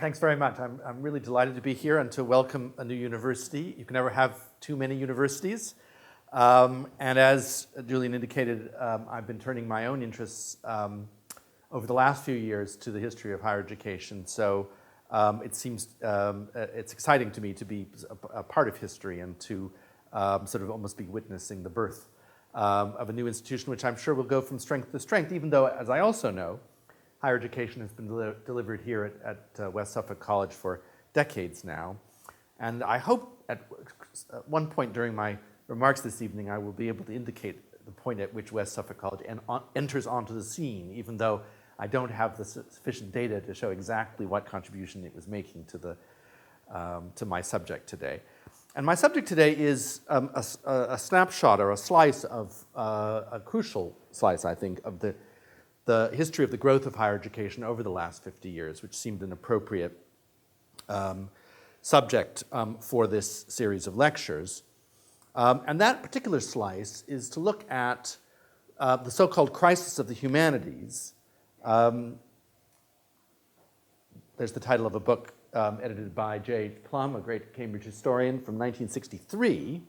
Thanks very much. I'm really delighted to be here and to welcome a new university. You can never have too many universities. And as Julian indicated, I've been turning my own interests over the last few years to the history of higher education. So it seems it's exciting to me to be a part of history and to sort of almost be witnessing the birth of a new institution, which I'm sure will go from strength to strength, even though, as I also know, higher education has been delivered here at West Suffolk College for decades now. And I hope at one point during my remarks this evening, I will be able to indicate the point at which West Suffolk College enters onto the scene, even though I don't have the sufficient data to show exactly what contribution it was making to my subject today. And my subject today is a snapshot or a slice of a crucial slice, I think, of the history of the growth of higher education over the last 50 years, which seemed an appropriate subject for this series of lectures. And that particular slice is to look at the so-called crisis of the humanities. There's the title of a book edited by J. Plum, a great Cambridge historian, from 1963.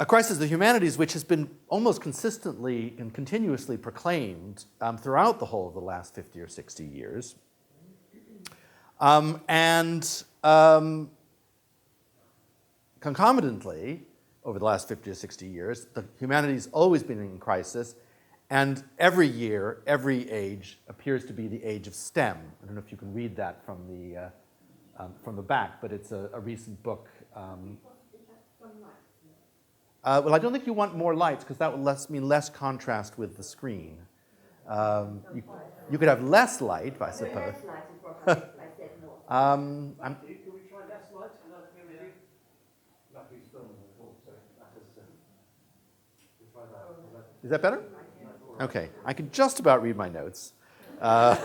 A crisis of the humanities which has been almost consistently and continuously proclaimed throughout the whole of the last 50 or 60 years. Concomitantly, over the last 50 or 60 years, the humanities always been in crisis, and every year, every age appears to be the age of STEM. I don't know if you can read that from the back, but it's a recent book. Well, I don't think you want more lights because that would mean less contrast with the screen. You could have less light, I suppose. Can we try less light? Is that better? Okay, I can just about read my notes. Not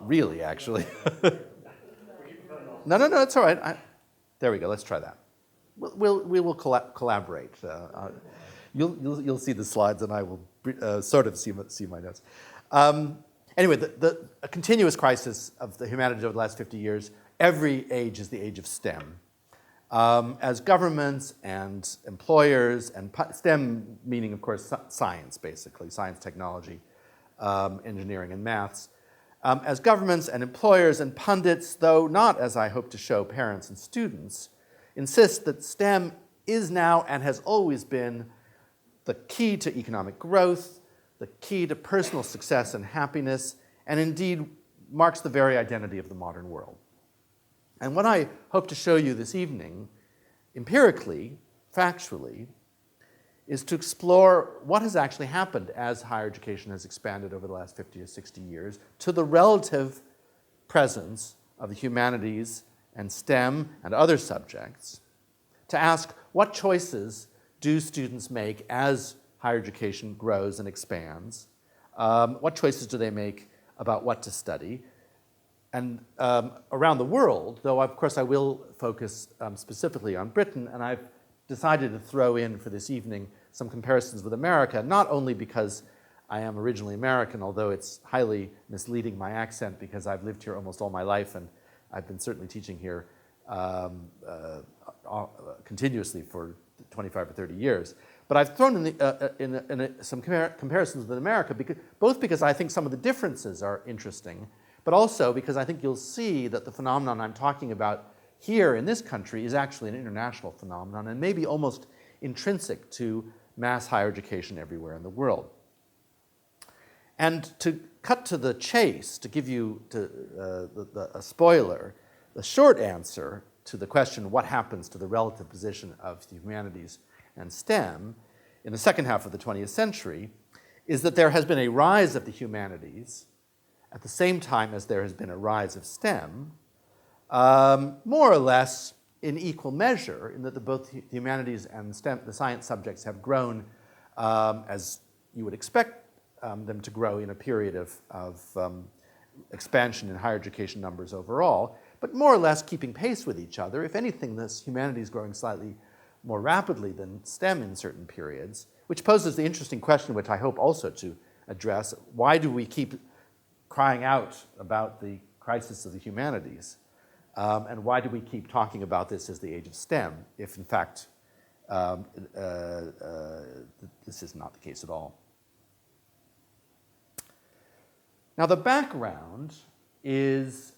really, actually. No, it's all right. There we go. Let's try that. We will collaborate. You'll see the slides, and I will sort of see my notes. Anyway, a continuous crisis of the humanities over the last 50 years. Every age is the age of STEM. As governments and employers, and STEM meaning, of course, science, basically, science, technology, engineering, and maths. As governments and employers and pundits, though not, as I hope to show, parents and students, insist that STEM is now and has always been the key to economic growth, the key to personal success and happiness, and indeed marks the very identity of the modern world. And what I hope to show you this evening, empirically, factually, is to explore what has actually happened as higher education has expanded over the last 50 or 60 years to the relative presence of the humanities and STEM and other subjects, to ask what choices do students make as higher education grows and expands, what choices do they make about what to study, and around the world, though of course I will focus specifically on Britain, and I've decided to throw in for this evening some comparisons with America, not only because I am originally American, although it's highly misleading my accent because I've lived here almost all my life and I've been certainly teaching here continuously for 25 or 30 years. But I've thrown in some comparisons with America, both because I think some of the differences are interesting, but also because I think you'll see that the phenomenon I'm talking about here in this country is actually an international phenomenon and maybe almost intrinsic to mass higher education everywhere in the world. And to cut to the chase, to give you a spoiler, the short answer to the question what happens to the relative position of the humanities and STEM in the second half of the 20th century is that there has been a rise of the humanities at the same time as there has been a rise of STEM, more or less in equal measure, in that both the humanities and the science subjects have grown as you would expect them to grow in a period of expansion in higher education numbers overall, but more or less keeping pace with each other. If anything, this humanities growing slightly more rapidly than STEM in certain periods, which poses the interesting question, which I hope also to address. Why do we keep crying out about the crisis of the humanities? And why do we keep talking about this as the age of STEM, if in fact this is not the case at all? Now the background is,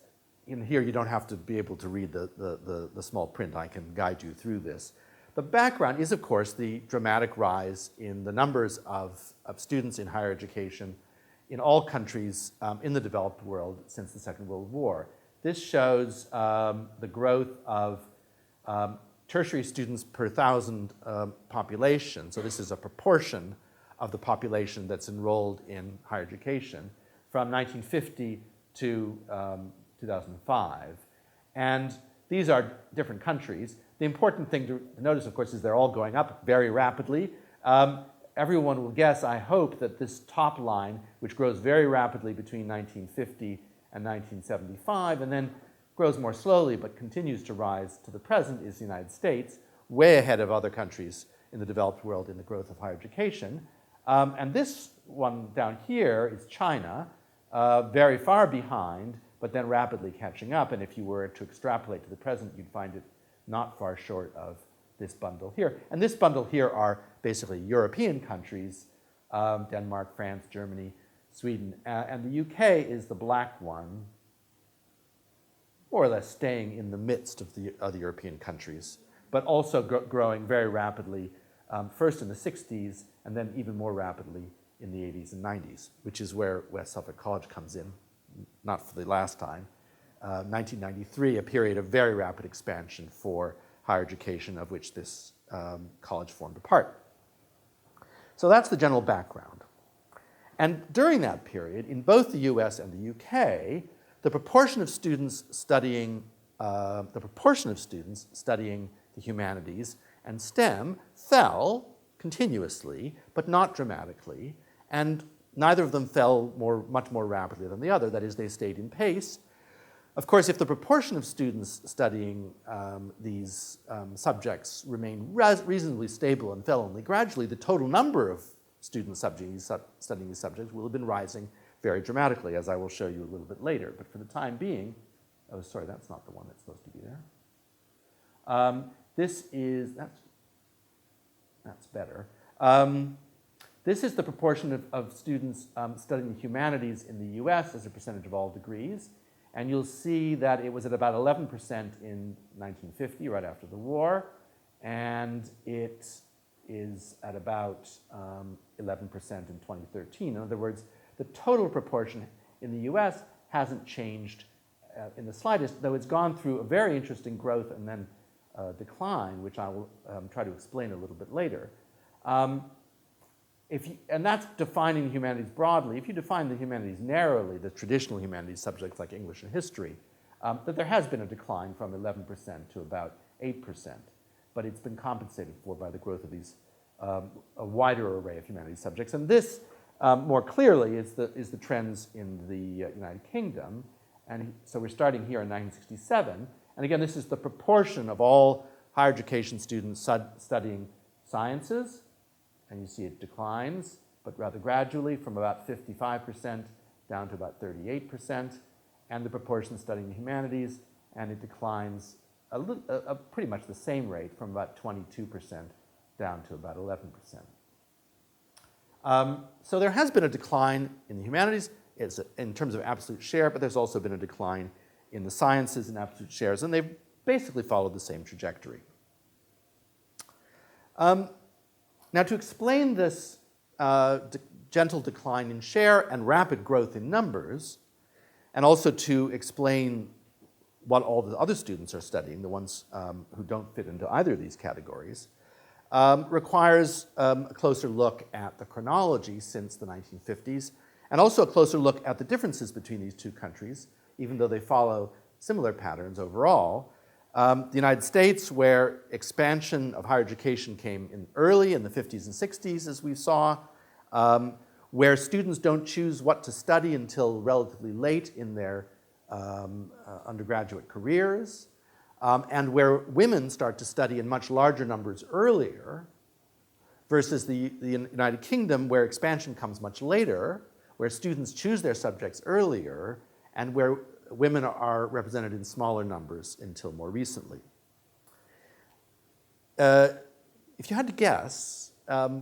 here you don't have to be able to read the small print, I can guide you through this. The background is, of course, the dramatic rise in the numbers of students in higher education in all countries in the developed world since the Second World War. This shows the growth of tertiary students per 1,000 population. So this is a proportion of the population that's enrolled in higher education from 1950 to 2005. And these are different countries. The important thing to notice, of course, is they're all going up very rapidly. Everyone will guess, I hope, that this top line, which grows very rapidly between 1950 and 1975, and then grows more slowly but continues to rise to the present, is the United States, way ahead of other countries in the developed world in the growth of higher education. And this one down here is China, very far behind, but then rapidly catching up. And if you were to extrapolate to the present, you'd find it not far short of this bundle here. And this bundle here are basically European countries, Denmark, France, Germany, Sweden, and the UK is the black one, more or less staying in the midst of the other European countries, but also growing very rapidly, first in the 60s, and then even more rapidly in the 80s and 90s, which is where West Suffolk College comes in, not for the last time. 1993, a period of very rapid expansion for higher education, of which this college formed a part. So that's the general background. And during that period, in both the US and the UK, the proportion of students studying the humanities and STEM fell continuously, but not dramatically, and neither of them fell much more rapidly than the other. That is, they stayed in pace. Of course, if the proportion of students studying these subjects remained reasonably stable and fell only gradually, the total number of students studying these subjects will have been rising very dramatically, as I will show you a little bit later. But for the time being, oh, sorry, that's not the one that's supposed to be there. That's better. This is the proportion of students studying the humanities in the US as a percentage of all degrees. And you'll see that it was at about 11% in 1950, right after the war, and it is at about 11% in 2013. In other words, the total proportion in the US hasn't changed in the slightest, though it's gone through a very interesting growth and then decline, which I will try to explain a little bit later. And that's defining humanities broadly. If you define the humanities narrowly, the traditional humanities subjects like English and history, that there has been a decline from 11% to about 8%, but it's been compensated for by the growth of these a wider array of humanities subjects. And this, more clearly, is the trends in the United Kingdom. And so we're starting here in 1967. And again, this is the proportion of all higher education students studying sciences. And you see it declines, but rather gradually, from about 55% down to about 38%, and the proportion studying the humanities, and it declines pretty much the same rate from about 22% down to about 11%. So there has been a decline in the humanities in terms of absolute share, but there's also been a decline in the sciences in absolute shares, and they've basically followed the same trajectory. Now, to explain this gentle decline in share and rapid growth in numbers, and also to explain what all the other students are studying, the ones who don't fit into either of these categories, requires a closer look at the chronology since the 1950s, and also a closer look at the differences between these two countries, even though they follow similar patterns overall. The United States, where expansion of higher education came in early in the 50s and 60s, as we saw, where students don't choose what to study until relatively late in their undergraduate careers, and where women start to study in much larger numbers earlier, versus the United Kingdom, where expansion comes much later, where students choose their subjects earlier, and where women are represented in smaller numbers until more recently. If you had to guess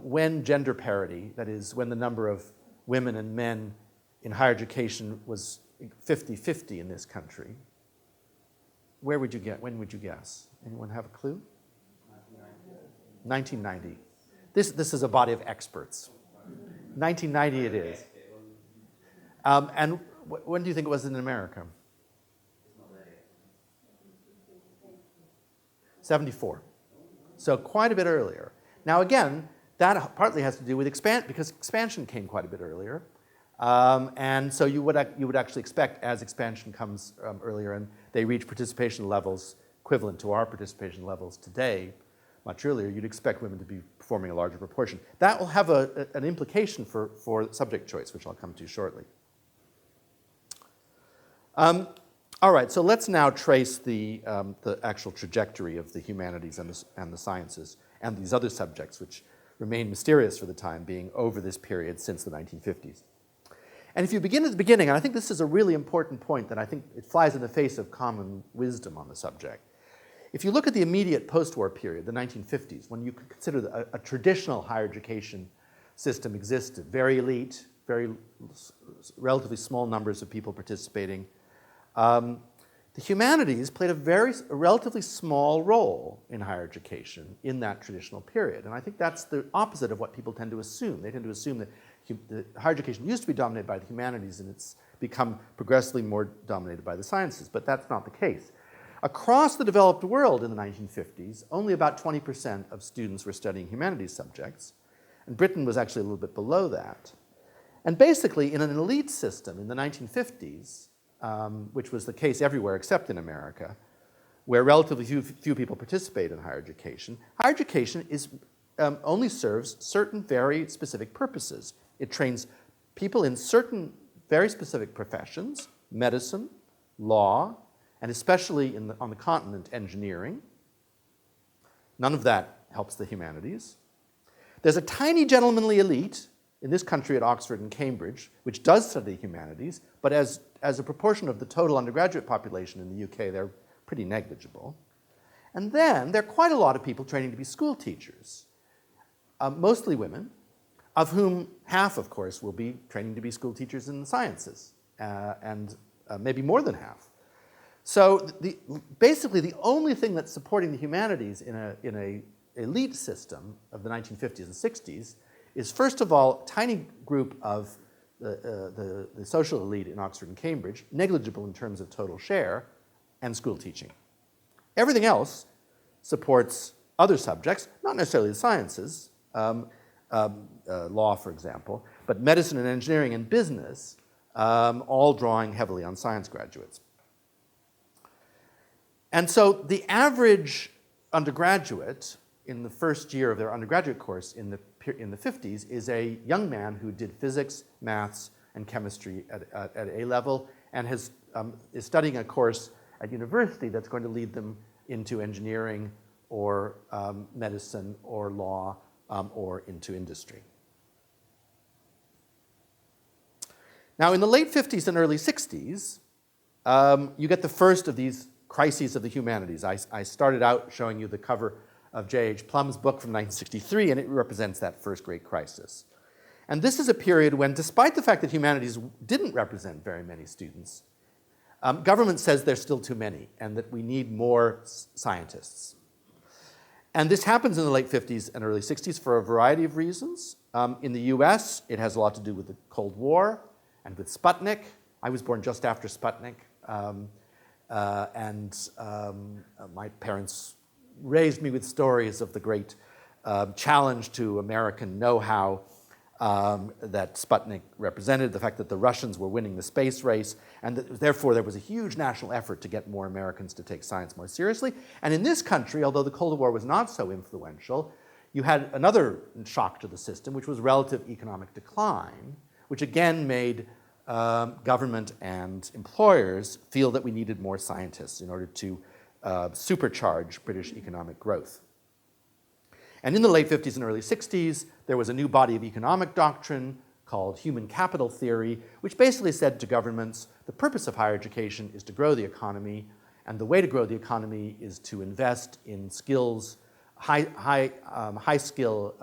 when gender parity, that is, when the number of women and men in higher education was 50-50 in this country, when would you guess? Anyone have a clue? 1990. This is a body of experts. 1990 it is. And when do you think it was in America? 74. So quite a bit earlier. Now again, that partly has to do with because expansion came quite a bit earlier. And so you would actually expect, as expansion comes earlier and they reach participation levels equivalent to our participation levels today, much earlier, you'd expect women to be performing a larger proportion. That will have an implication for subject choice, which I'll come to shortly. All right, so let's now trace the actual trajectory of the humanities and the sciences and these other subjects, which remain mysterious for the time being over this period since the 1950s. And if you begin at the beginning, and I think this is a really important point that I think it flies in the face of common wisdom on the subject. If you look at the immediate post-war period, the 1950s, when you could consider a traditional higher education system existed, very elite, very relatively small numbers of people participating, the humanities played a relatively small role in higher education in that traditional period. And I think that's the opposite of what people tend to assume. They tend to assume that higher education used to be dominated by the humanities and it's become progressively more dominated by the sciences, but that's not the case. Across the developed world in the 1950s, only about 20% of students were studying humanities subjects, and Britain was actually a little bit below that. And basically, in an elite system in the 1950s, which was the case everywhere except in America, where relatively few people participate in higher education only serves certain very specific purposes. It trains people in certain very specific professions, medicine, law, and especially on the continent, engineering. None of that helps the humanities. There's a tiny gentlemanly elite in this country at Oxford and Cambridge, which does study humanities, but as a proportion of the total undergraduate population in the UK, they're pretty negligible. And then there are quite a lot of people training to be school teachers, mostly women, of whom half, of course, will be training to be school teachers in the sciences, and maybe more than half. So basically the only thing that's supporting the humanities in an elite system of the 1950s and 60s is, first of all, a tiny group of the social elite in Oxford and Cambridge, negligible in terms of total share, and school teaching. Everything else supports other subjects, not necessarily the sciences, law, for example, but medicine and engineering and business, all drawing heavily on science graduates. And so the average undergraduate in the first year of their undergraduate course in the 50s is a young man who did physics, maths, and chemistry at A level and is studying a course at university that's going to lead them into engineering or medicine or law or into industry. Now, in the late 50s and early 60s, you get the first of these crises of the humanities. I started out showing you the cover of J.H. Plum's book from 1963, and it represents that first great crisis. And this is a period when, despite the fact that humanities didn't represent very many students, government says there's still too many and that we need more scientists. And this happens in the late 50s and early 60s for a variety of reasons. In the US, it has a lot to do with the Cold War and with Sputnik. I was born just after Sputnik. My parents raised me with stories of the great challenge to American know-how that Sputnik represented, the fact that the Russians were winning the space race, and that, therefore there was a huge national effort to get more Americans to take science more seriously. And in this country, although the Cold War was not so influential, you had another shock to the system, which was relative economic decline, which again made government and employers feel that we needed more scientists in order to supercharge British economic growth. And in the late 50s and early 60s, there was a new body of economic doctrine called human capital theory, which basically said to governments, the purpose of higher education is to grow the economy, and the way to grow the economy is to invest in skills, high skill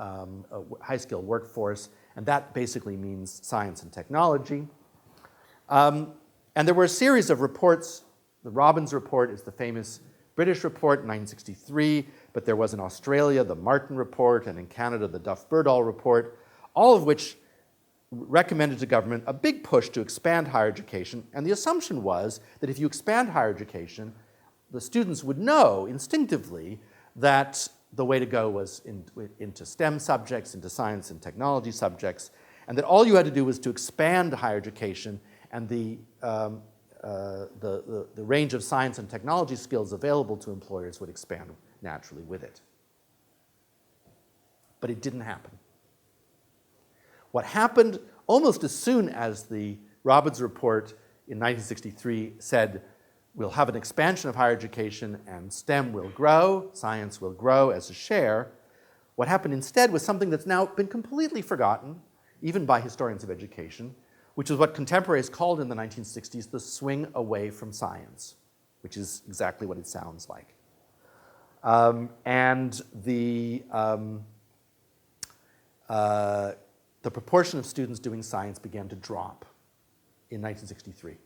workforce, and that basically means science and technology. And there were a series of reports. The Robbins report is the famous British report in 1963, but there was in Australia the Martin report, and in Canada the Duff-Berdahl report, all of which recommended to government a big push to expand higher education. And the assumption was that if you expand higher education, the students would know instinctively that the way to go was into STEM subjects, into science and technology subjects, and that all you had to do was to expand higher education, and the range of science and technology skills available to employers would expand naturally with it. But it didn't happen. What happened almost as soon as the Robbins report in 1963 said, we'll have an expansion of higher education and STEM will grow, science will grow as a share, what happened instead was something that's now been completely forgotten, even by historians of education, which is what contemporaries called in the 1960s the swing away from science, which is exactly what it sounds like. And the proportion of students doing science began to drop in 1963.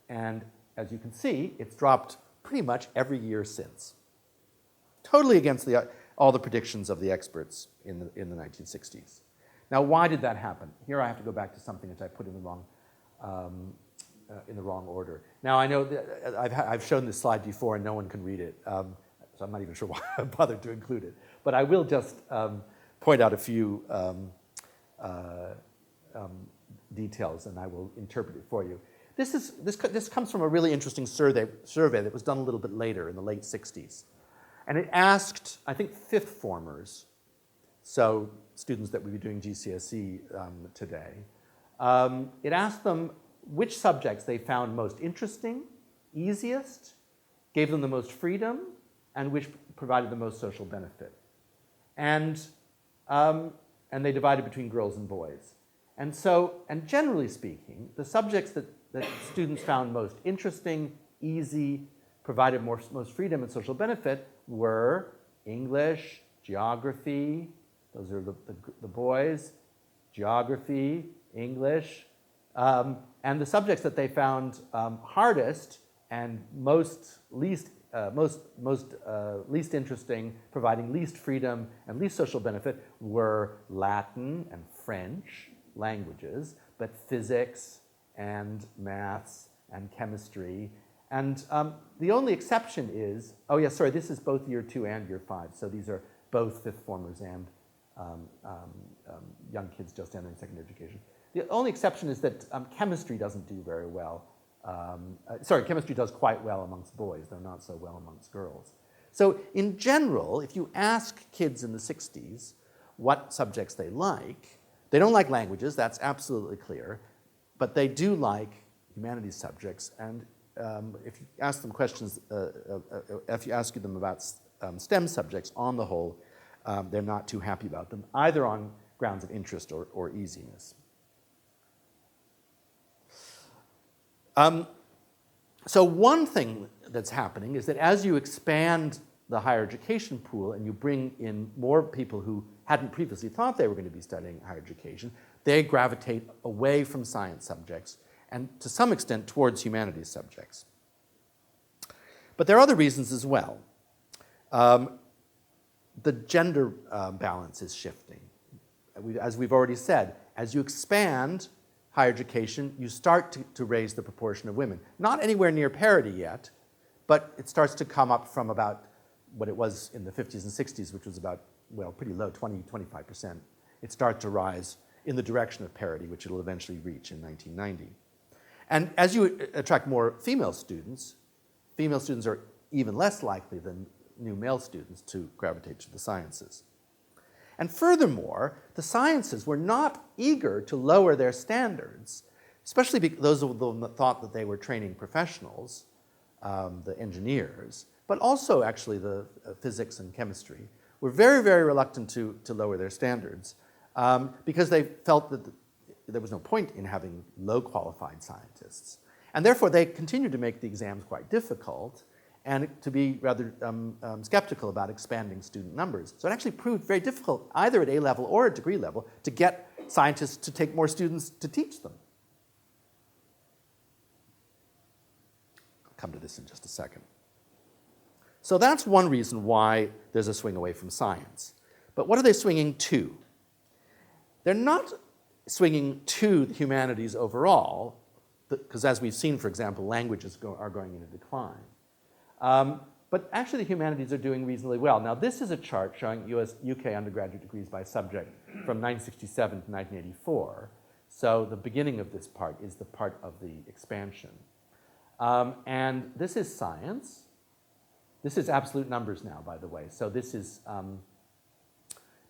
And as you can see, it's dropped pretty much every year since. Totally against all the predictions of the experts in the 1960s. Now, why did that happen? Here I have to go back to something that I put in the wrong order. Now, I know that I've shown this slide before and no one can read it, so I'm not even sure why I bothered to include it. But I will just point out a few details, and I will interpret it for you. This comes from a really interesting survey that was done a little bit later in the late 60s. And it asked, I think, fifth formers, so students that would be doing GCSE today, it asked them which subjects they found most interesting, easiest, gave them the most freedom, and which provided the most social benefit. And they divided between girls and boys. And generally speaking, the subjects that students found most interesting, easy, provided most freedom and social benefit were English, geography, those are the boys, geography, English, and the subjects that they found hardest and least interesting, providing least freedom and least social benefit were Latin and French languages, but physics and maths and chemistry. And the only exception is, this is both year 2 and year 5, so these are both fifth formers and young kids just entering secondary education. The only exception is that chemistry doesn't do very well. Chemistry does quite well amongst boys, though not so well amongst girls. So in general, if you ask kids in the 60s what subjects they don't like languages, that's absolutely clear, but they do like humanities subjects, and if you ask them questions, if you ask them about STEM subjects, on the whole, they're not too happy about them, either on grounds of interest or easiness. So one thing that's happening is that as you expand the higher education pool and you bring in more people who hadn't previously thought they were going to be studying higher education, they gravitate away from science subjects and to some extent towards humanities subjects. But there are other reasons as well. The gender balance is shifting. As we've already said, as you expand higher education, you start to raise the proportion of women. Not anywhere near parity yet, but it starts to come up from about what it was in the 50s and 60s, which was about, pretty low, 20-25%. It starts to rise in the direction of parity, which it'll eventually reach in 1990. And as you attract more female students are even less likely than new male students to gravitate to the sciences. And furthermore, the sciences were not eager to lower their standards, especially those of them that thought that they were training professionals, the engineers, but also actually the physics and chemistry, were very, very reluctant to lower their standards because they felt that there was no point in having low qualified scientists. And therefore, they continued to make the exams quite difficult and to be rather skeptical about expanding student numbers. So it actually proved very difficult, either at A-level or at degree level, to get scientists to take more students to teach them. I'll come to this in just a second. So that's one reason why there's a swing away from science. But what are they swinging to? They're not swinging to the humanities overall, because as we've seen, for example, languages are going into decline. But actually, the humanities are doing reasonably well. Now, this is a chart showing UK undergraduate degrees by subject from 1967 to 1984. So the beginning of this part is the part of the expansion. And this is science. This is absolute numbers now, by the way. So this is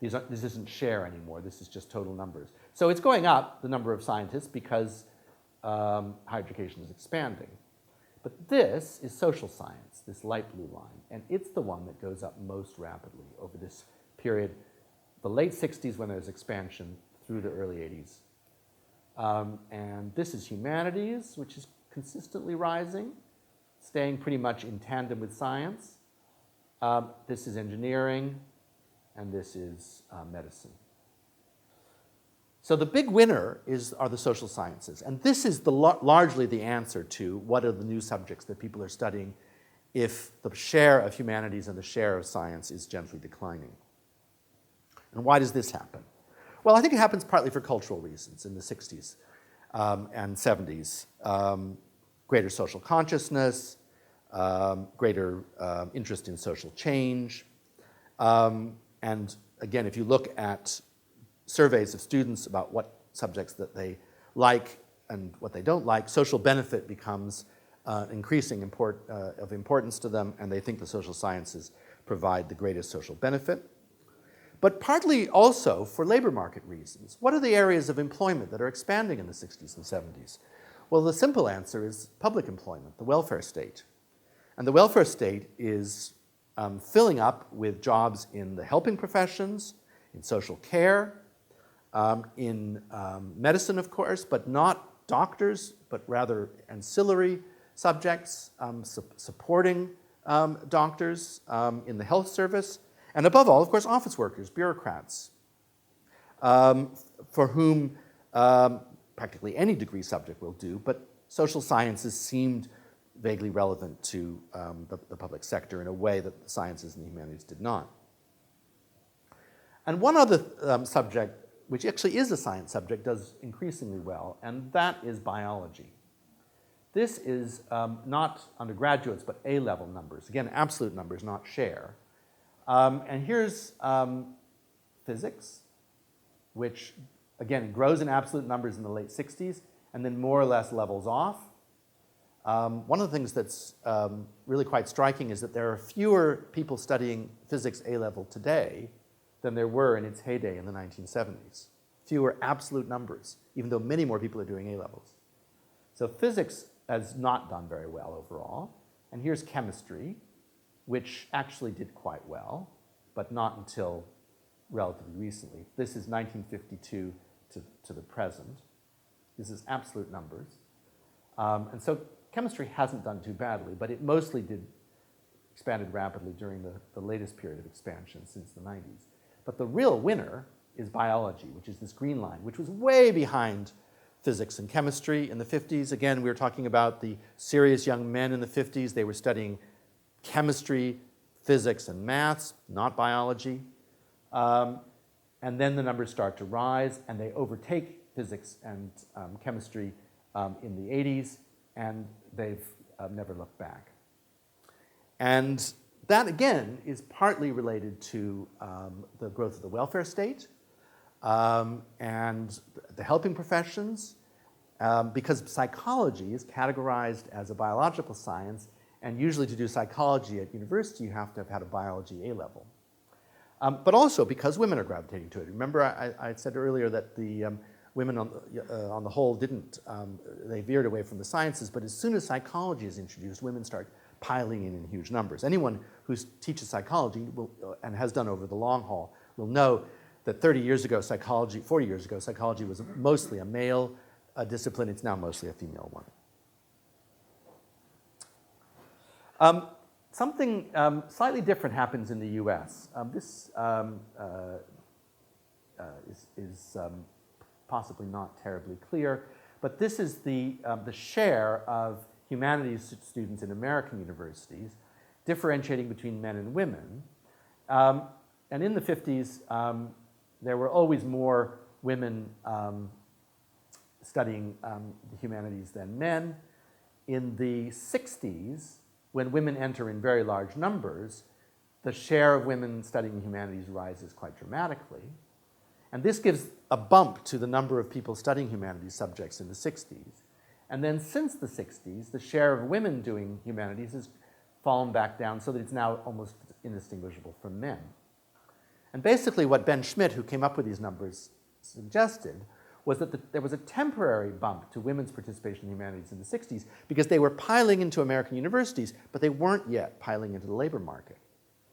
this isn't share anymore. This is just total numbers. So it's going up, the number of scientists, because higher education is expanding. But this is social science, this light blue line, and it's the one that goes up most rapidly over this period, the late 60s when there's expansion through the early 80s. And this is humanities, which is consistently rising, staying pretty much in tandem with science. This is engineering, and this is medicine. So the big winner are the social sciences, and this is largely the answer to what are the new subjects that people are studying if the share of humanities and the share of science is gently declining. And why does this happen? Well, I think it happens partly for cultural reasons in the 60s and 70s. Greater social consciousness, greater interest in social change. And again, if you look at surveys of students about what subjects that they like and what they don't like, social benefit becomes increasing of importance to them, and they think the social sciences provide the greatest social benefit. But partly also for labor market reasons. What are the areas of employment that are expanding in the 60s and 70s? Well, the simple answer is public employment, the welfare state. And the welfare state is filling up with jobs in the helping professions, in social care, in medicine, of course, but not doctors, but rather ancillary subjects, supporting doctors in the health service, and above all, of course, office workers, bureaucrats, for whom practically any degree subject will do, but social sciences seemed vaguely relevant to the public sector in a way that the sciences and the humanities did not. And one other subject, which actually is a science subject, does increasingly well, and that is biology. This is not undergraduates, but A-level numbers. Again, absolute numbers, not share. And here's physics, which, again, grows in absolute numbers in the late 60s, and then more or less levels off. One of the things that's really quite striking is that there are fewer people studying physics A-level today than there were in its heyday in the 1970s. Fewer absolute numbers, even though many more people are doing A-levels. So physics has not done very well overall. And here's chemistry, which actually did quite well, but not until relatively recently. This is 1952 to the present. This is absolute numbers. And so chemistry hasn't done too badly, but it mostly expanded rapidly during the latest period of expansion since the 90s. But the real winner is biology, which is this green line, which was way behind physics and chemistry in the 50s. Again, we were talking about the serious young men in the 50s. They were studying chemistry, physics, and maths, not biology. And then the numbers start to rise, and they overtake physics and chemistry in the 80s, and they've never looked back. And that, again, is partly related to the growth of the welfare state and the helping professions, because psychology is categorized as a biological science, and usually to do psychology at university, you have to have had a biology A-level. But also because women are gravitating to it. Remember, I said earlier that the women on the whole they veered away from the sciences, but as soon as psychology is introduced, women start piling in huge numbers. Anyone who teaches psychology and has done over the long haul will know that 30 years ago, 40 years ago, psychology was mostly a male discipline. It's now mostly a female one. Something slightly different happens in the US. This is possibly not terribly clear, but this is the share of humanities students in American universities, differentiating between men and women. And in the 50s, there were always more women studying the humanities than men. In the 60s, when women enter in very large numbers, the share of women studying humanities rises quite dramatically. And this gives a bump to the number of people studying humanities subjects in the 60s. And then since the 60s, the share of women doing humanities has fallen back down so that it's now almost indistinguishable from men. And basically what Ben Schmidt, who came up with these numbers, suggested was that there was a temporary bump to women's participation in humanities in the 60s because they were piling into American universities, but they weren't yet piling into the labor market.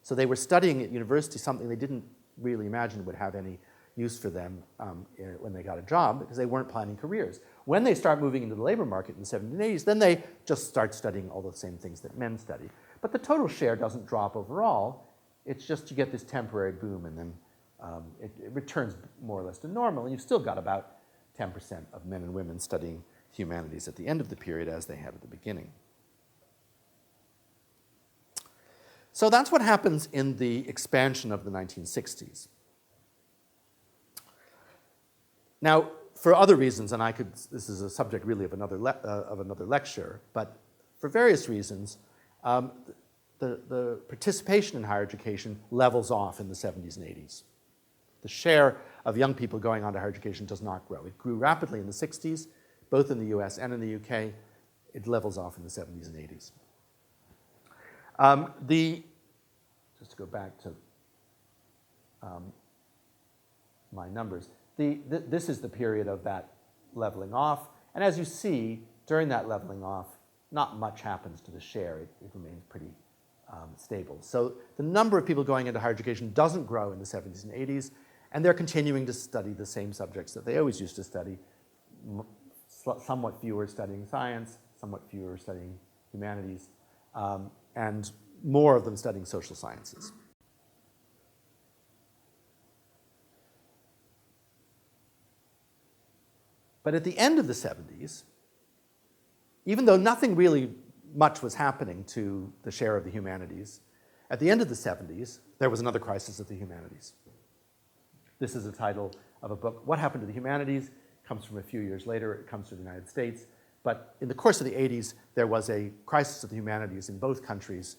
So they were studying at university something they didn't really imagine would have any use for them when they got a job because they weren't planning careers. When they start moving into the labor market in the 70s and 80s, then they just start studying all the same things that men study. But the total share doesn't drop overall. It's just you get this temporary boom and then it returns more or less to normal. And you've still got about 10% of men and women studying humanities at the end of the period as they had at the beginning. So that's what happens in the expansion of the 1960s. Now, for other reasons, and this is a subject really of another lecture, but for various reasons, the participation in higher education levels off in the 70s and 80s. The share of young people going on to higher education does not grow. It grew rapidly in the 60s, both in the US and in the UK. It levels off in the 70s and 80s. Just to go back to my numbers, this is the period of that leveling off. And as you see, during that leveling off, not much happens to the share. It remains pretty stable. So the number of people going into higher education doesn't grow in the 70s and 80s, and they're continuing to study the same subjects that they always used to study, somewhat fewer studying science, somewhat fewer studying humanities, and more of them studying social sciences. But at the end of the 70s, even though nothing really much was happening to the share of the humanities, at the end of the 70s, there was another crisis of the humanities. This is the title of a book. What Happened to the Humanities? Comes from a few years later. It comes to the United States. But in the course of the 80s, there was a crisis of the humanities in both countries,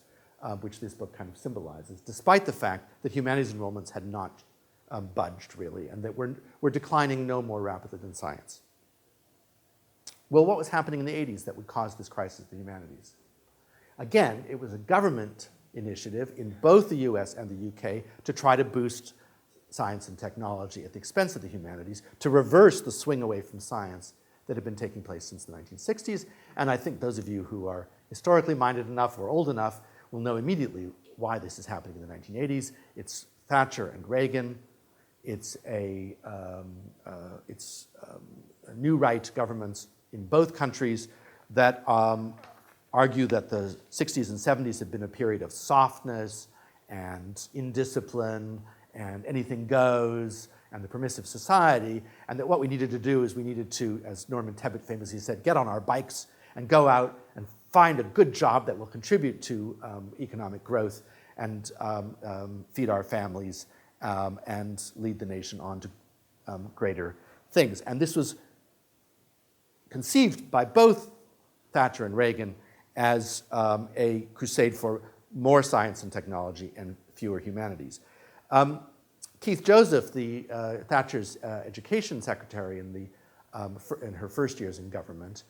which this book kind of symbolizes, despite the fact that humanities enrollments had not budged, really, and that were declining no more rapidly than science. Well, what was happening in the 80s that would cause this crisis of the humanities? Again, it was a government initiative in both the US and the UK to try to boost science and technology at the expense of the humanities, to reverse the swing away from science that had been taking place since the 1960s. And I think those of you who are historically minded enough or old enough will know immediately why this is happening in the 1980s. It's Thatcher and Reagan. It's new right governments in both countries that argue that the 60s and 70s had been a period of softness and indiscipline and anything goes and the permissive society, and that what we needed to do is we needed to, as Norman Tebbit famously said, get on our bikes and go out and find a good job that will contribute to economic growth and feed our families and lead the nation on to greater things. And this was conceived by both Thatcher and Reagan as a crusade for more science and technology and fewer humanities. Keith Joseph, Thatcher's education secretary in her first years in government,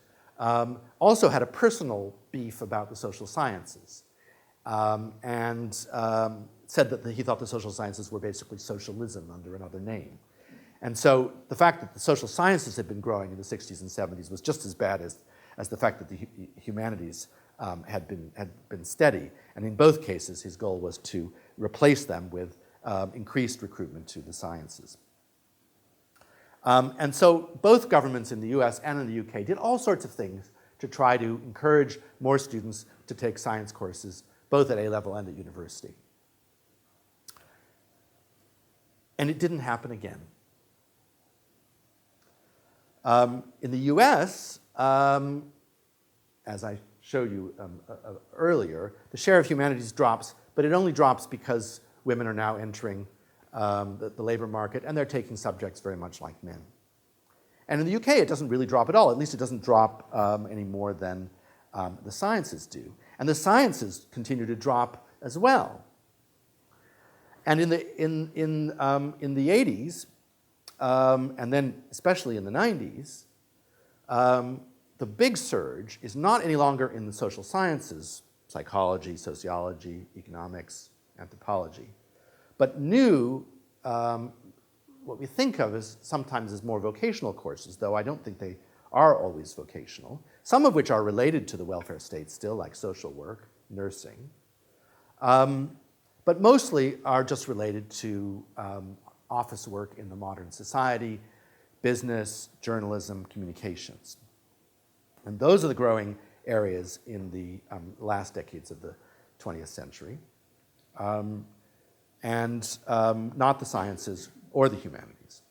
also had a personal beef about the social sciences and said that he thought the social sciences were basically socialism under another name. And so the fact that the social sciences had been growing in the 60s and 70s was just as bad as the fact that the humanities had been steady. And in both cases, his goal was to replace them with increased recruitment to the sciences. And so both governments in the US and in the UK did all sorts of things to try to encourage more students to take science courses, both at A-level and at university. And it didn't happen again. In the US, as I showed you earlier, the share of humanities drops, but it only drops because women are now entering the labor market, and they're taking subjects very much like men. And in the UK, it doesn't really drop at all. At least it doesn't drop any more than the sciences do. And the sciences continue to drop as well. And in the 80s, and then especially in the 90s, the big surge is not any longer in the social sciences, psychology, sociology, economics, anthropology, but new, what we think of as sometimes as more vocational courses, though I don't think they are always vocational, some of which are related to the welfare state still, like social work, nursing, but mostly are just related to office work in the modern society, business, journalism, communications. And those are the growing areas in the last decades of the 20th century, and not the sciences or the humanities.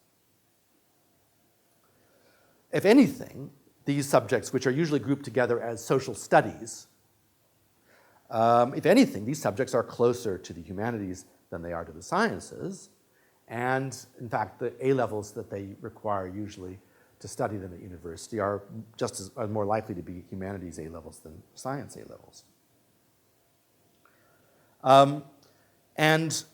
If anything, these subjects, which are usually grouped together as social studies, if anything, these subjects are closer to the humanities than they are to the sciences. And in fact, the A-levels that they require usually to study them at university are are more likely to be humanities A-levels than science A-levels. And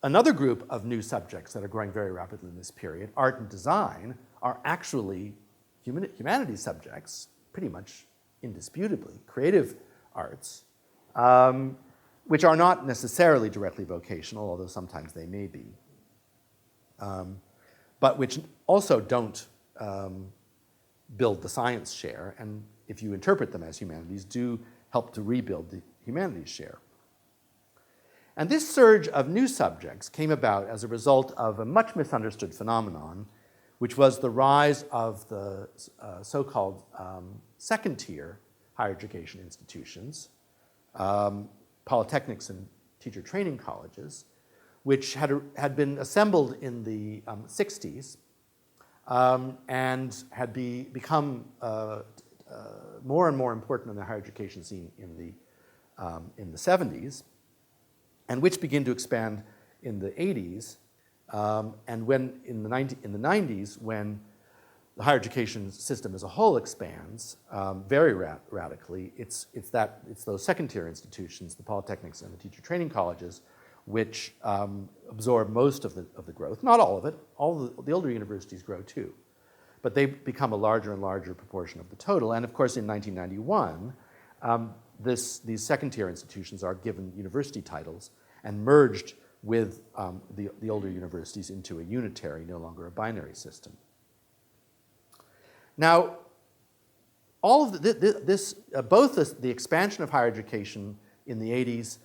another group of new subjects that are growing very rapidly in this period, art and design, are actually humanities subjects, pretty much indisputably, creative arts, which are not necessarily directly vocational, although sometimes they may be, but which also don't build the science share, and if you interpret them as humanities, do help to rebuild the humanities share. And this surge of new subjects came about as a result of a much misunderstood phenomenon, which was the rise of the so-called second-tier higher education institutions, polytechnics and teacher training colleges, which had been assembled in the 60s and had become more and more important in the higher education scene in the 70s, and which began to expand in the 80s, and when in the 90s, when the higher education system as a whole expands very radically, it's those second-tier institutions, the polytechnics and the teacher training colleges, which absorb most of the growth. Not all of it. All the older universities grow too, but they become a larger and larger proportion of the total. And of course, in 1991, these second-tier institutions are given university titles and merged with the older universities into a unitary, no longer a binary system. Now, all of both the expansion of higher education in the 80s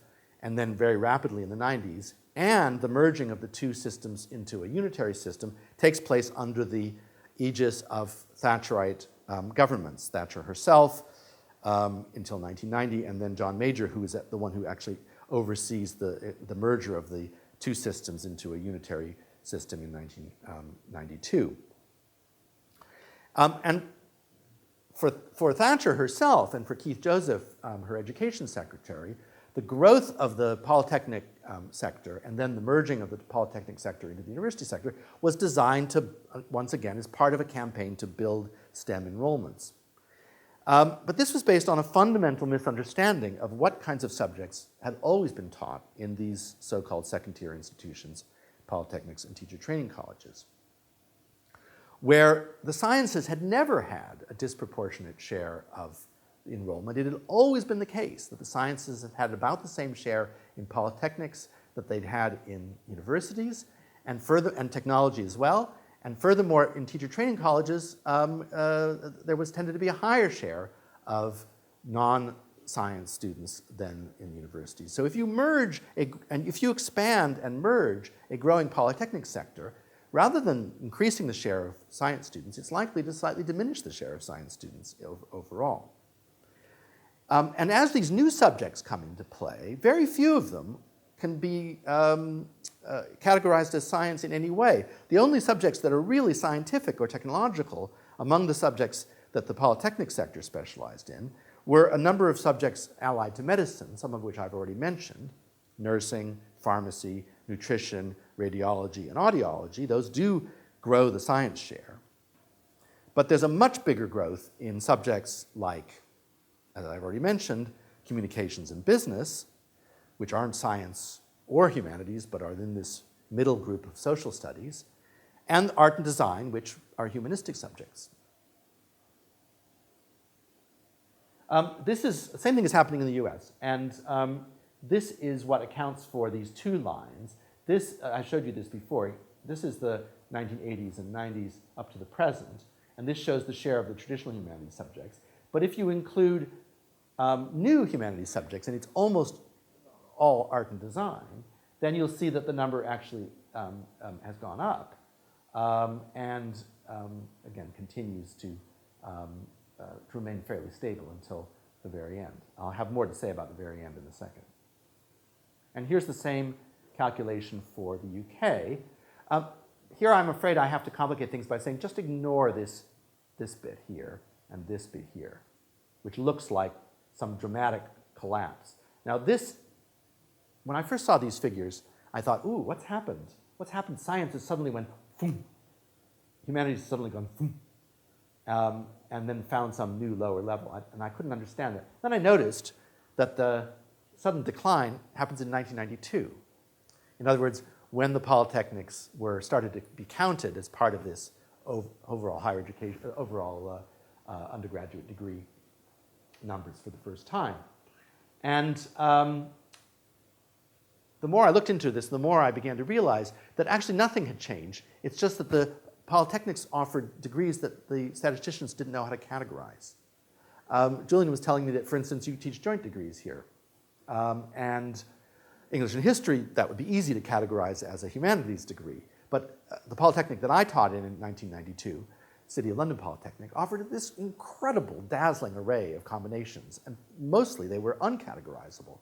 and then very rapidly in the 90s, and the merging of the two systems into a unitary system takes place under the aegis of Thatcherite governments. Thatcher herself until 1990, and then John Major, who is the one who actually oversees the merger of the two systems into a unitary system in 1992. And for Thatcher herself and for Keith Joseph, her education secretary, the growth of the polytechnic sector and then the merging of the polytechnic sector into the university sector was designed to, once again, as part of a campaign to build STEM enrollments. But this was based on a fundamental misunderstanding of what kinds of subjects had always been taught in these so-called second-tier institutions, polytechnics and teacher training colleges, where the sciences had never had a disproportionate share of enrollment. It had always been the case that the sciences have had about the same share in polytechnics that they'd had in universities, and technology as well. And furthermore, in teacher training colleges, there tended to be a higher share of science students than in universities. So if you and if you expand and merge a growing polytechnic sector, rather than increasing the share of science students, it's likely to slightly diminish the share of science students overall. And as these new subjects come into play, very few of them can be categorized as science in any way. The only subjects that are really scientific or technological among the subjects that the polytechnic sector specialized in were a number of subjects allied to medicine, some of which I've already mentioned: nursing, pharmacy, nutrition, radiology, and audiology. Those do grow the science share. But there's a much bigger growth in subjects like, as I've already mentioned, communications and business, which aren't science or humanities, but are in this middle group of social studies, and art and design, which are humanistic subjects. The same thing is happening in the US, and this is what accounts for these two lines. I showed you this before. This is the 1980s and 90s up to the present, and this shows the share of the traditional humanities subjects. But if you include new humanities subjects, and it's almost all art and design, then you'll see that the number actually has gone up and again continues to remain fairly stable until the very end. I'll have more to say about the very end in a second. And here's the same calculation for the UK. Here I'm afraid I have to complicate things by saying just ignore this bit here and this bit here, which looks like some dramatic collapse. Now when I first saw these figures, I thought, ooh, what's happened? What's happened? Science has suddenly went, boom. Humanities has suddenly gone, boom. And then found some new lower level, and I couldn't understand it. Then I noticed that the sudden decline happens in 1992. In other words, when the polytechnics started to be counted as part of this overall higher education, undergraduate degree numbers for the first time. And the more I looked into this, the more I began to realize that actually nothing had changed. It's just that the polytechnics offered degrees that the statisticians didn't know how to categorize. Julian was telling me that, for instance, you teach joint degrees here. And English and history, that would be easy to categorize as a humanities degree. But the Polytechnic that I taught in 1992, City of London Polytechnic, offered this incredible, dazzling array of combinations. And mostly they were uncategorizable.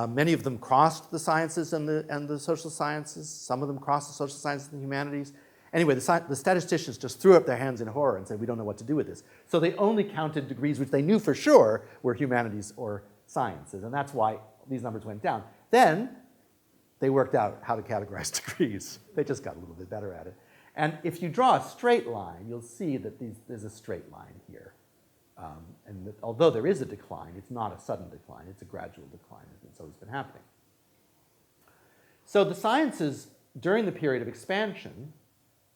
Many of them crossed the sciences and the social sciences. Some of them crossed the social sciences and the humanities. Anyway, the statisticians just threw up their hands in horror and said, we don't know what to do with this. So they only counted degrees which they knew for sure were humanities or sciences, and that's why these numbers went down. Then they worked out how to categorize degrees. They just got a little bit better at it. And if you draw a straight line, you'll see that there's a straight line here. And that although there is a decline, it's not a sudden decline, it's a gradual decline. It's always been happening. So the sciences, during the period of expansion,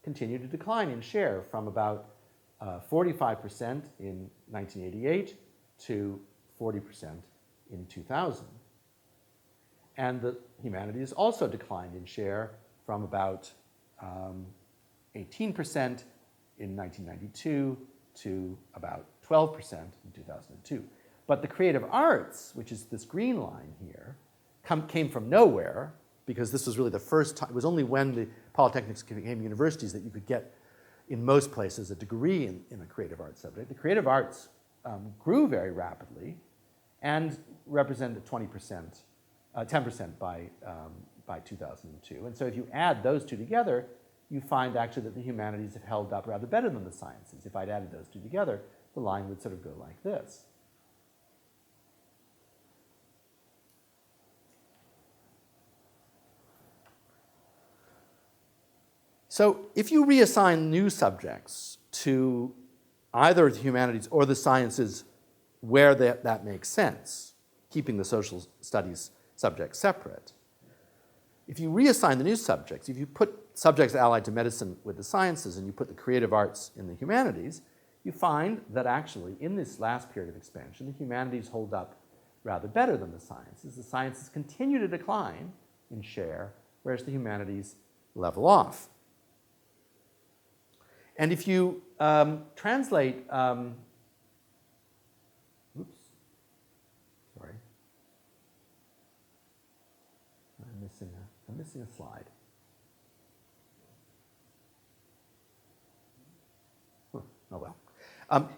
continue to decline in share from about 45% in 1988 to 40% in 2000. And the humanities also declined in share from about 18% in 1992 to about 12% in 2002. But the creative arts, which is this green line here, came from nowhere, because this was really the first time. It was only when the polytechnics became universities that you could get, in most places, a degree in a creative arts subject. The creative arts grew very rapidly and represented 10% by 2002. And so if you add those two together, you find actually that the humanities have held up rather better than the sciences. If I'd added those two together, the line would sort of go like this. So if you reassign new subjects to either the humanities or the sciences where that makes sense, keeping the social studies subjects separate, if you reassign the new subjects, if you put subjects allied to medicine with the sciences and you put the creative arts in the humanities, you find that actually in this last period of expansion, the humanities hold up rather better than the sciences. The sciences continue to decline in share, whereas the humanities level off. And if you translate, I'm missing a slide. Oh well.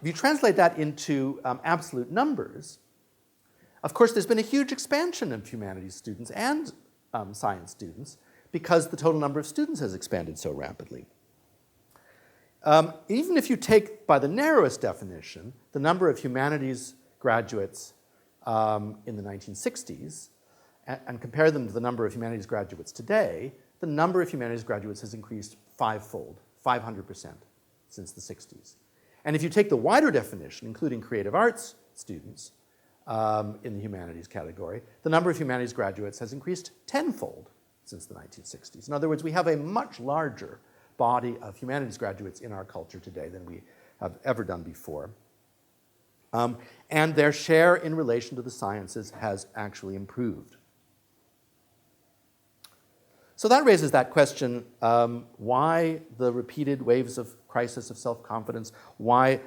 If you translate that into absolute numbers, of course, there's been a huge expansion of humanities students and science students because the total number of students has expanded so rapidly. Even if you take, by the narrowest definition, the number of humanities graduates in the 1960s and compare them to the number of humanities graduates today, the number of humanities graduates has increased fivefold, 500% since the 60s. And if you take the wider definition, including creative arts students in the humanities category, the number of humanities graduates has increased tenfold since the 1960s. In other words, we have a much larger body of humanities graduates in our culture today than we have ever done before. And their share in relation to the sciences has actually improved. So that raises that question, why the repeated waves of crisis of self-confidence, why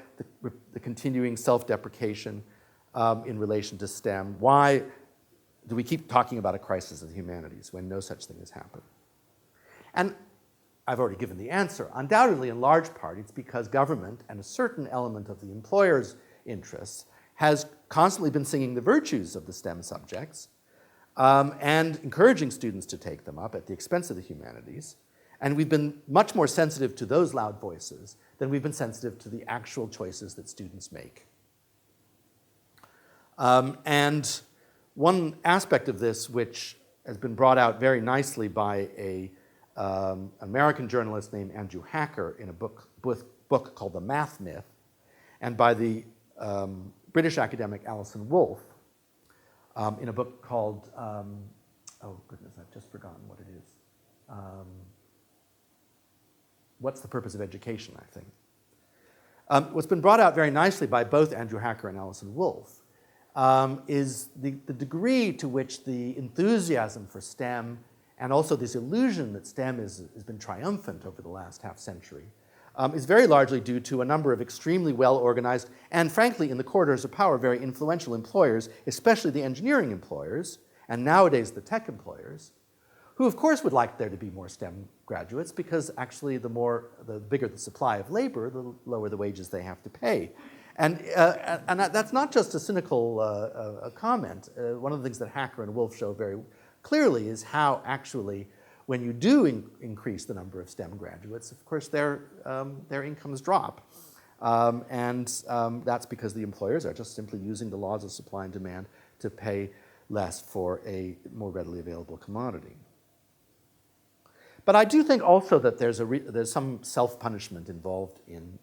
the continuing self-deprecation in relation to STEM, why do we keep talking about a crisis of the humanities when no such thing has happened? And I've already given the answer. Undoubtedly, in large part, it's because government and a certain element of the employer's interests has constantly been singing the virtues of the STEM subjects and encouraging students to take them up at the expense of the humanities. And we've been much more sensitive to those loud voices than we've been sensitive to the actual choices that students make. And one aspect of this, which has been brought out very nicely by an American journalist named Andrew Hacker in a book called The Math Myth, and by the British academic Alison Wolfe in a book called, oh goodness, I've just forgotten what it is. What's the Purpose of Education, I think. What's been brought out very nicely by both Andrew Hacker and Alison Wolfe is the degree to which the enthusiasm for STEM and also this illusion that STEM has been triumphant over the last half century is very largely due to a number of extremely well-organized and, frankly, in the corridors of power, very influential employers, especially the engineering employers, and nowadays the tech employers, who of course would like there to be more STEM graduates because actually the bigger the supply of labor, the lower the wages they have to pay. And that's not just a cynical comment. One of the things that Hacker and Wolfe show very clearly is how actually when you do increase the number of STEM graduates, of course their incomes drop. That's because the employers are just simply using the laws of supply and demand to pay less for a more readily available commodity. But I do think also that there's some self-punishment involved in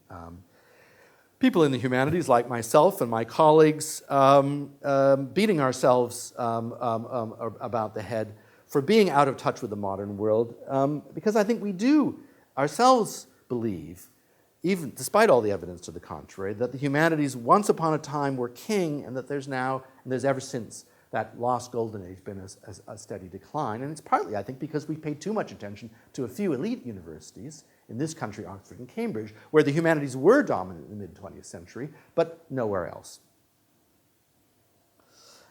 people in the humanities, like myself and my colleagues, beating ourselves about the head for being out of touch with the modern world, because I think we do ourselves believe, even despite all the evidence to the contrary, that the humanities once upon a time were king, and that there's now, and there's ever since, that lost golden age been a steady decline. And it's partly, I think, because we paid too much attention to a few elite universities, in this country, Oxford and Cambridge, where the humanities were dominant in the mid-20th century, but nowhere else.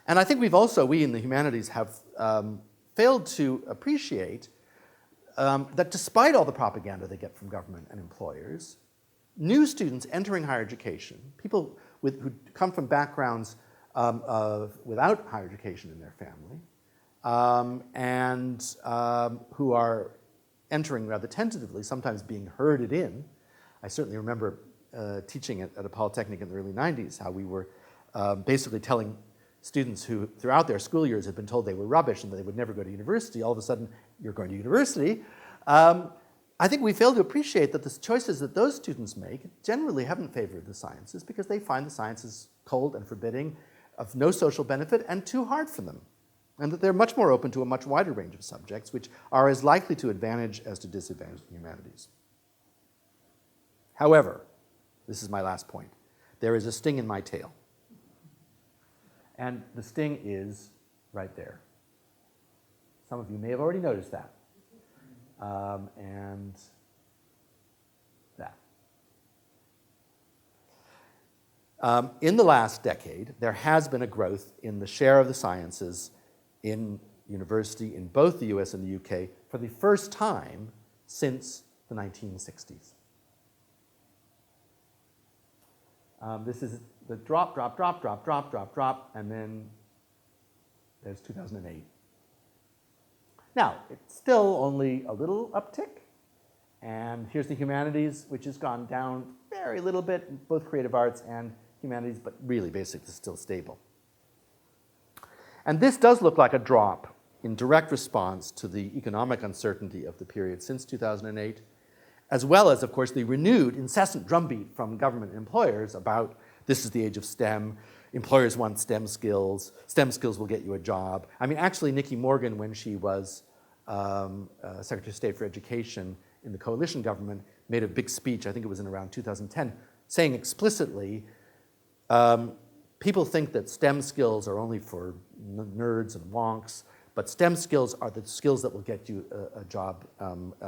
And I think we in the humanities have failed to appreciate that despite all the propaganda they get from government and employers, new students entering higher education, people who come from backgrounds without higher education in their family, and who are entering rather tentatively, sometimes being herded in. I certainly remember teaching at a polytechnic in the early 90s, how we were basically telling students who throughout their school years had been told they were rubbish and that they would never go to university, all of a sudden, you're going to university. I think we fail to appreciate that the choices that those students make generally haven't favored the sciences because they find the sciences cold and forbidding, of no social benefit, and too hard for them. And that they're much more open to a much wider range of subjects, which are as likely to advantage as to disadvantage the humanities. However, this is my last point, there is a sting in my tail. And the sting is right there. Some of you may have already noticed that. And that. In the last decade, there has been a growth in the share of the sciences in university in both the US and the UK for the first time since the 1960s. This is the drop, and then there's 2008. Now, it's still only a little uptick, and here's the humanities, which has gone down very little bit, both creative arts and humanities, but really basically still stable. And this does look like a drop in direct response to the economic uncertainty of the period since 2008, as well as, of course, the renewed, incessant drumbeat from government employers about this is the age of STEM, employers want STEM skills will get you a job. I mean, actually, Nikki Morgan, when she was Secretary of State for Education in the coalition government, made a big speech, I think it was in around 2010, saying explicitly, people think that STEM skills are only for nerds and wonks, but STEM skills are the skills that will get you a job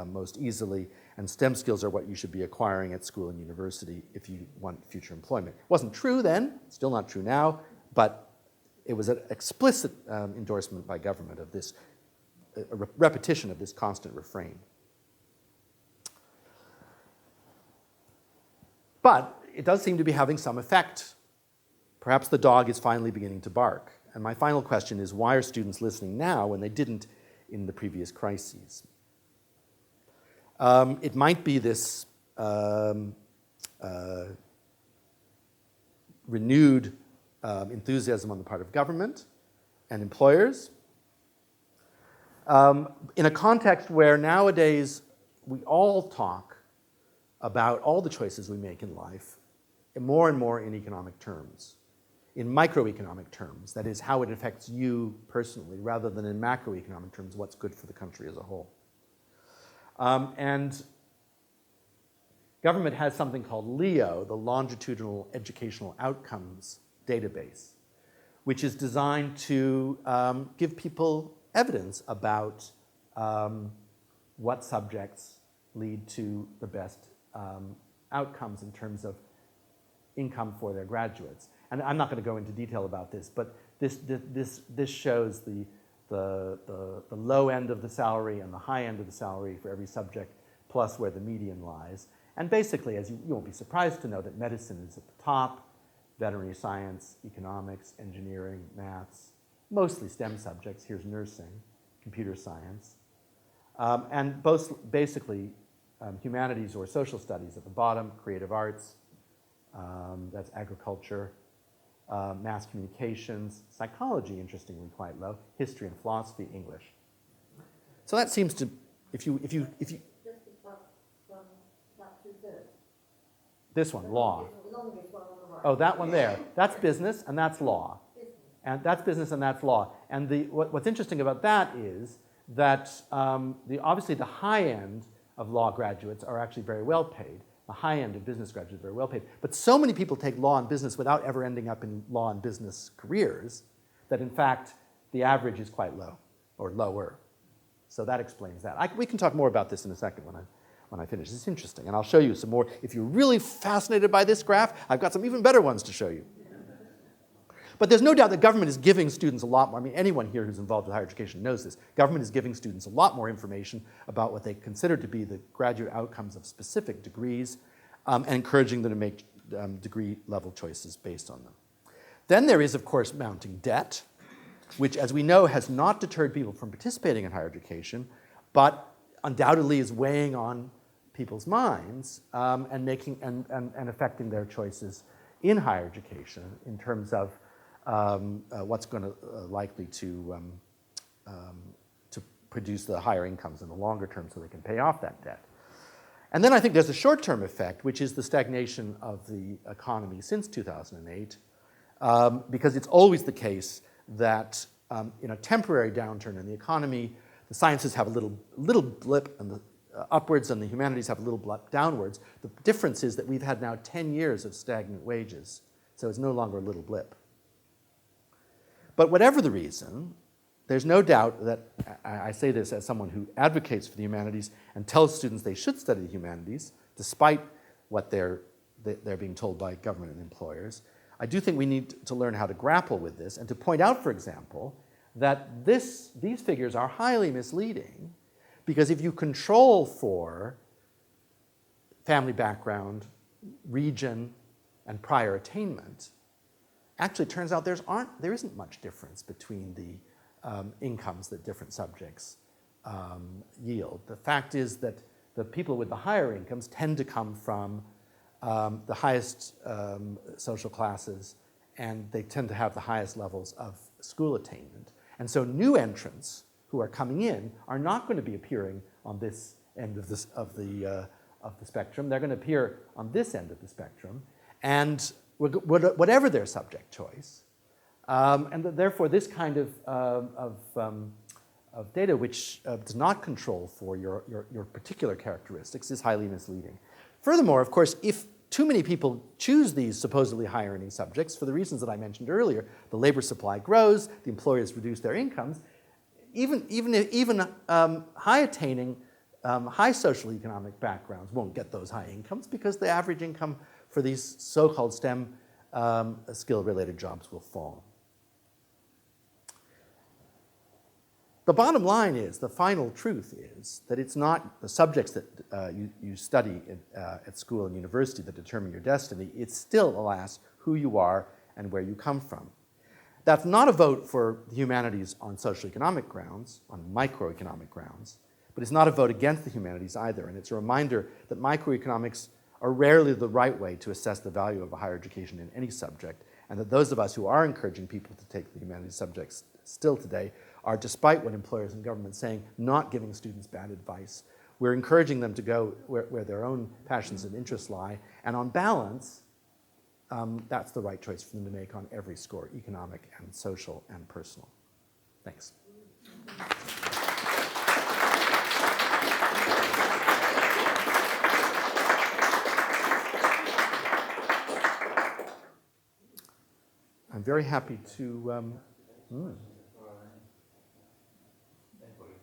most easily, and STEM skills are what you should be acquiring at school and university if you want future employment. It wasn't true then, still not true now, but it was an explicit endorsement by government of this, a repetition of this constant refrain. But it does seem to be having some effect. Perhaps the dog is finally beginning to bark. And my final question is, why are students listening now when they didn't in the previous crises? It might be this renewed enthusiasm on the part of government and employers. In a context where nowadays we all talk about all the choices we make in life more and more in economic terms, in microeconomic terms, that is, how it affects you personally, rather than in macroeconomic terms, what's good for the country as a whole. And government has something called LEO, the Longitudinal Educational Outcomes Database, which is designed to give people evidence about what subjects lead to the best outcomes in terms of income for their graduates. And I'm not going to go into detail about this, but this shows the low end of the salary and the high end of the salary for every subject, plus where the median lies. And basically, as you won't be surprised to know that medicine is at the top, veterinary science, economics, engineering, maths, mostly STEM subjects. Here's nursing, computer science, and both basically humanities or social studies at the bottom, creative arts, that's agriculture, mass communications, psychology, interestingly quite low, history and philosophy, English. So that seems to, if you Just from that to this one, law. the longest one on the right. Oh, that one there. That's business and that's law. And that's business and that's law. And what's interesting about that is that obviously the high end of law graduates are actually very well paid. The high end of business graduates are very well paid. But so many people take law and business without ever ending up in law and business careers that in fact the average is quite low or lower. So that explains that. We can talk more about this in a second when I finish. It's interesting, and I'll show you some more. If you're really fascinated by this graph, I've got some even better ones to show you. But there's no doubt that government is giving students a lot more. I mean, anyone here who's involved with higher education knows this. Government is giving students a lot more information about what they consider to be the graduate outcomes of specific degrees and encouraging them to make degree-level choices based on them. Then there is, of course, mounting debt, which, as we know, has not deterred people from participating in higher education, but undoubtedly is weighing on people's minds and affecting their choices in higher education in terms of what's going to likely to produce the higher incomes in the longer term so they can pay off that debt. And then I think there's a short-term effect, which is the stagnation of the economy since 2008, because it's always the case that in a temporary downturn in the economy, the sciences have a little blip and the upwards and the humanities have a little blip downwards. The difference is that we've had now 10 years of stagnant wages, so it's no longer a little blip. But whatever the reason, there's no doubt that, I say this as someone who advocates for the humanities and tells students they should study the humanities, despite what they're being told by government and employers. I do think we need to learn how to grapple with this and to point out, for example, that these figures are highly misleading, because if you control for family background, region, and prior attainment, actually it turns out there isn't much difference between the incomes that different subjects yield. The fact is that the people with the higher incomes tend to come from the highest social classes, and they tend to have the highest levels of school attainment. And so new entrants who are coming in are not going to be appearing on this end of the spectrum. They're going to appear on this end of the spectrum, and whatever their subject choice. And therefore, this kind of data which does not control for your particular characteristics is highly misleading. Furthermore, of course, if too many people choose these supposedly high-earning subjects, for the reasons that I mentioned earlier, the labor supply grows, the employers reduce their incomes, even high-attaining, high social economic backgrounds won't get those high incomes, because the average income for these so-called STEM skill-related jobs will fall. The bottom line is, the final truth is, that it's not the subjects that you study at school and university that determine your destiny. It's still, alas, who you are and where you come from. That's not a vote for the humanities on socioeconomic grounds, on microeconomic grounds, but it's not a vote against the humanities either. And it's a reminder that microeconomics are rarely the right way to assess the value of a higher education in any subject, and that those of us who are encouraging people to take the humanities subjects still today are, despite what employers and governments saying, not giving students bad advice. We're encouraging them to go where their own passions and interests lie, and on balance, that's the right choice for them to make on every score, economic and social and personal. Thanks. I'm very happy to.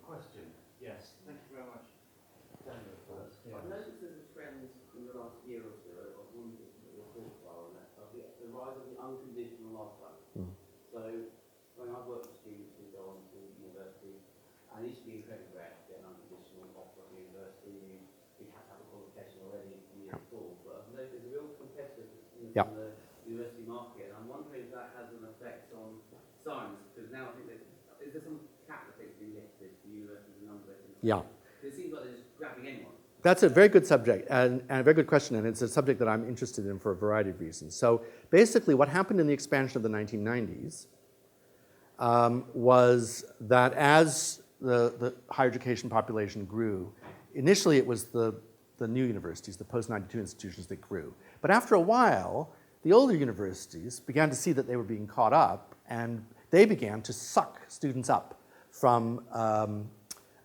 Question. Yes. Thank you very much. Daniel first. I've noticed there's a trend in the last year or so, I wonder what your thoughts are on that, of the rise of the unconditional offer. So, when I've worked with students who go on to university, and it used to be incredibly rare to get an unconditional offer at university. You have to have a qualification already in year 4, but I've noticed there's a real competitiveness in the university market, and I'm wondering if that has an effect on science, because now I think is there some cap that has been lifted for universities, the number they can. Yeah. It seems like they're just grabbing anyone. That's a very good subject and a very good question, and it's a subject that I'm interested in for a variety of reasons. So basically what happened in the expansion of the 1990s was that as the higher education population grew, initially it was the new universities, the post-92 institutions that grew. But after a while, the older universities began to see that they were being caught up, and they began to suck students up from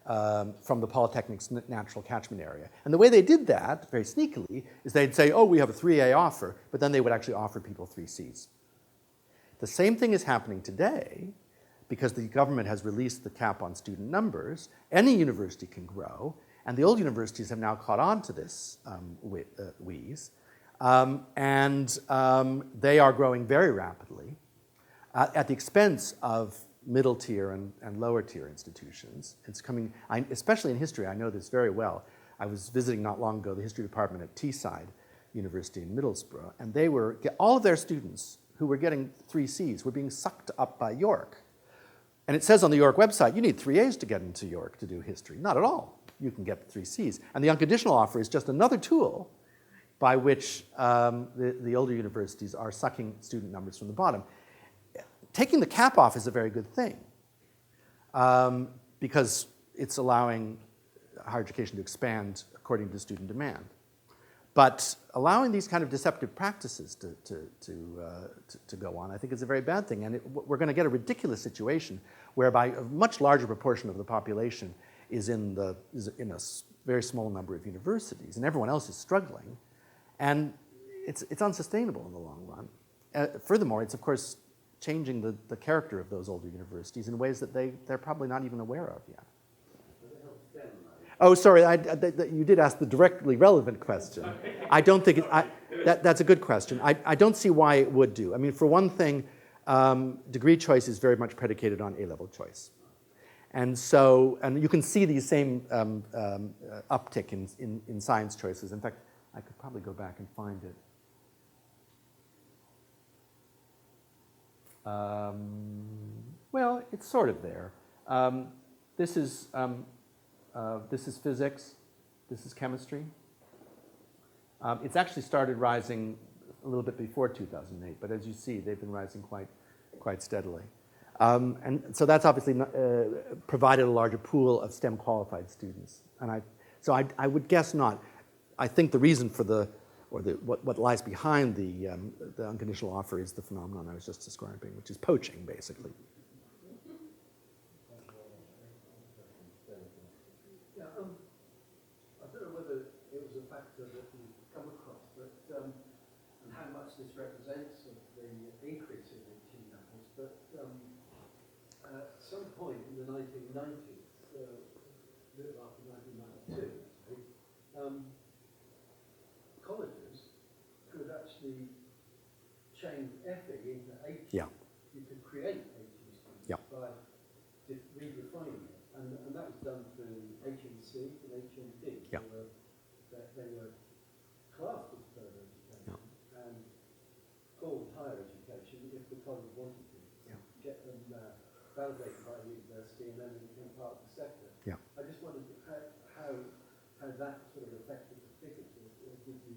the Polytechnic's natural catchment area. And the way they did that, very sneakily, is they'd say, oh, we have a 3A offer, but then they would actually offer people 3Cs. The same thing is happening today, because the government has released the cap on student numbers. Any university can grow, and the old universities have now caught on to this wheeze, and they are growing very rapidly at the expense of middle tier and lower tier institutions. It's coming, especially in history, I know this very well. I was visiting not long ago the history department at Teesside University in Middlesbrough, and all of their students who were getting 3Cs were being sucked up by York. And it says on the York website, you need 3As to get into York to do history. Not at all. You can get 3Cs. And the unconditional offer is just another tool by which the older universities are sucking student numbers from the bottom. Taking the cap off is a very good thing because it's allowing higher education to expand according to student demand. But allowing these kind of deceptive practices to go on, I think, is a very bad thing. And we're going to get a ridiculous situation whereby a much larger proportion of the population is in a very small number of universities, and everyone else is struggling. And it's unsustainable in the long run. Furthermore, it's, of course, changing the character of those older universities in ways that they're probably not even aware of yet. Oh, sorry, you did ask the directly relevant question. I don't think that's a good question. I don't see why it would do. I mean, for one thing, degree choice is very much predicated on A-level choice. And so, and you can see these same uptick in science choices. In fact, I could probably go back and find it. Well, it's sort of there. This is physics. This is chemistry. It's actually started rising a little bit before 2008, but as you see, they've been rising quite steadily. And so that's obviously provided a larger pool of STEM qualified students. And I would guess not. I think the reason for what lies behind the unconditional offer is the phenomenon I was just describing, which is poaching, basically. Yeah, I don't know whether it was a factor that you've come across, but and how much this represents of the increase in HE numbers, but at some point in the 1990s, a little after 1992, colleges could actually change FE into HE. Yeah. You could create HE students by redefining it, and that was done through HEC and HND. Yeah. They were classed as further education and called higher education if the college wanted to get them validated by the university and then they became part of the sector. Yeah. I just wondered how that sort of affected the figures. Or did you...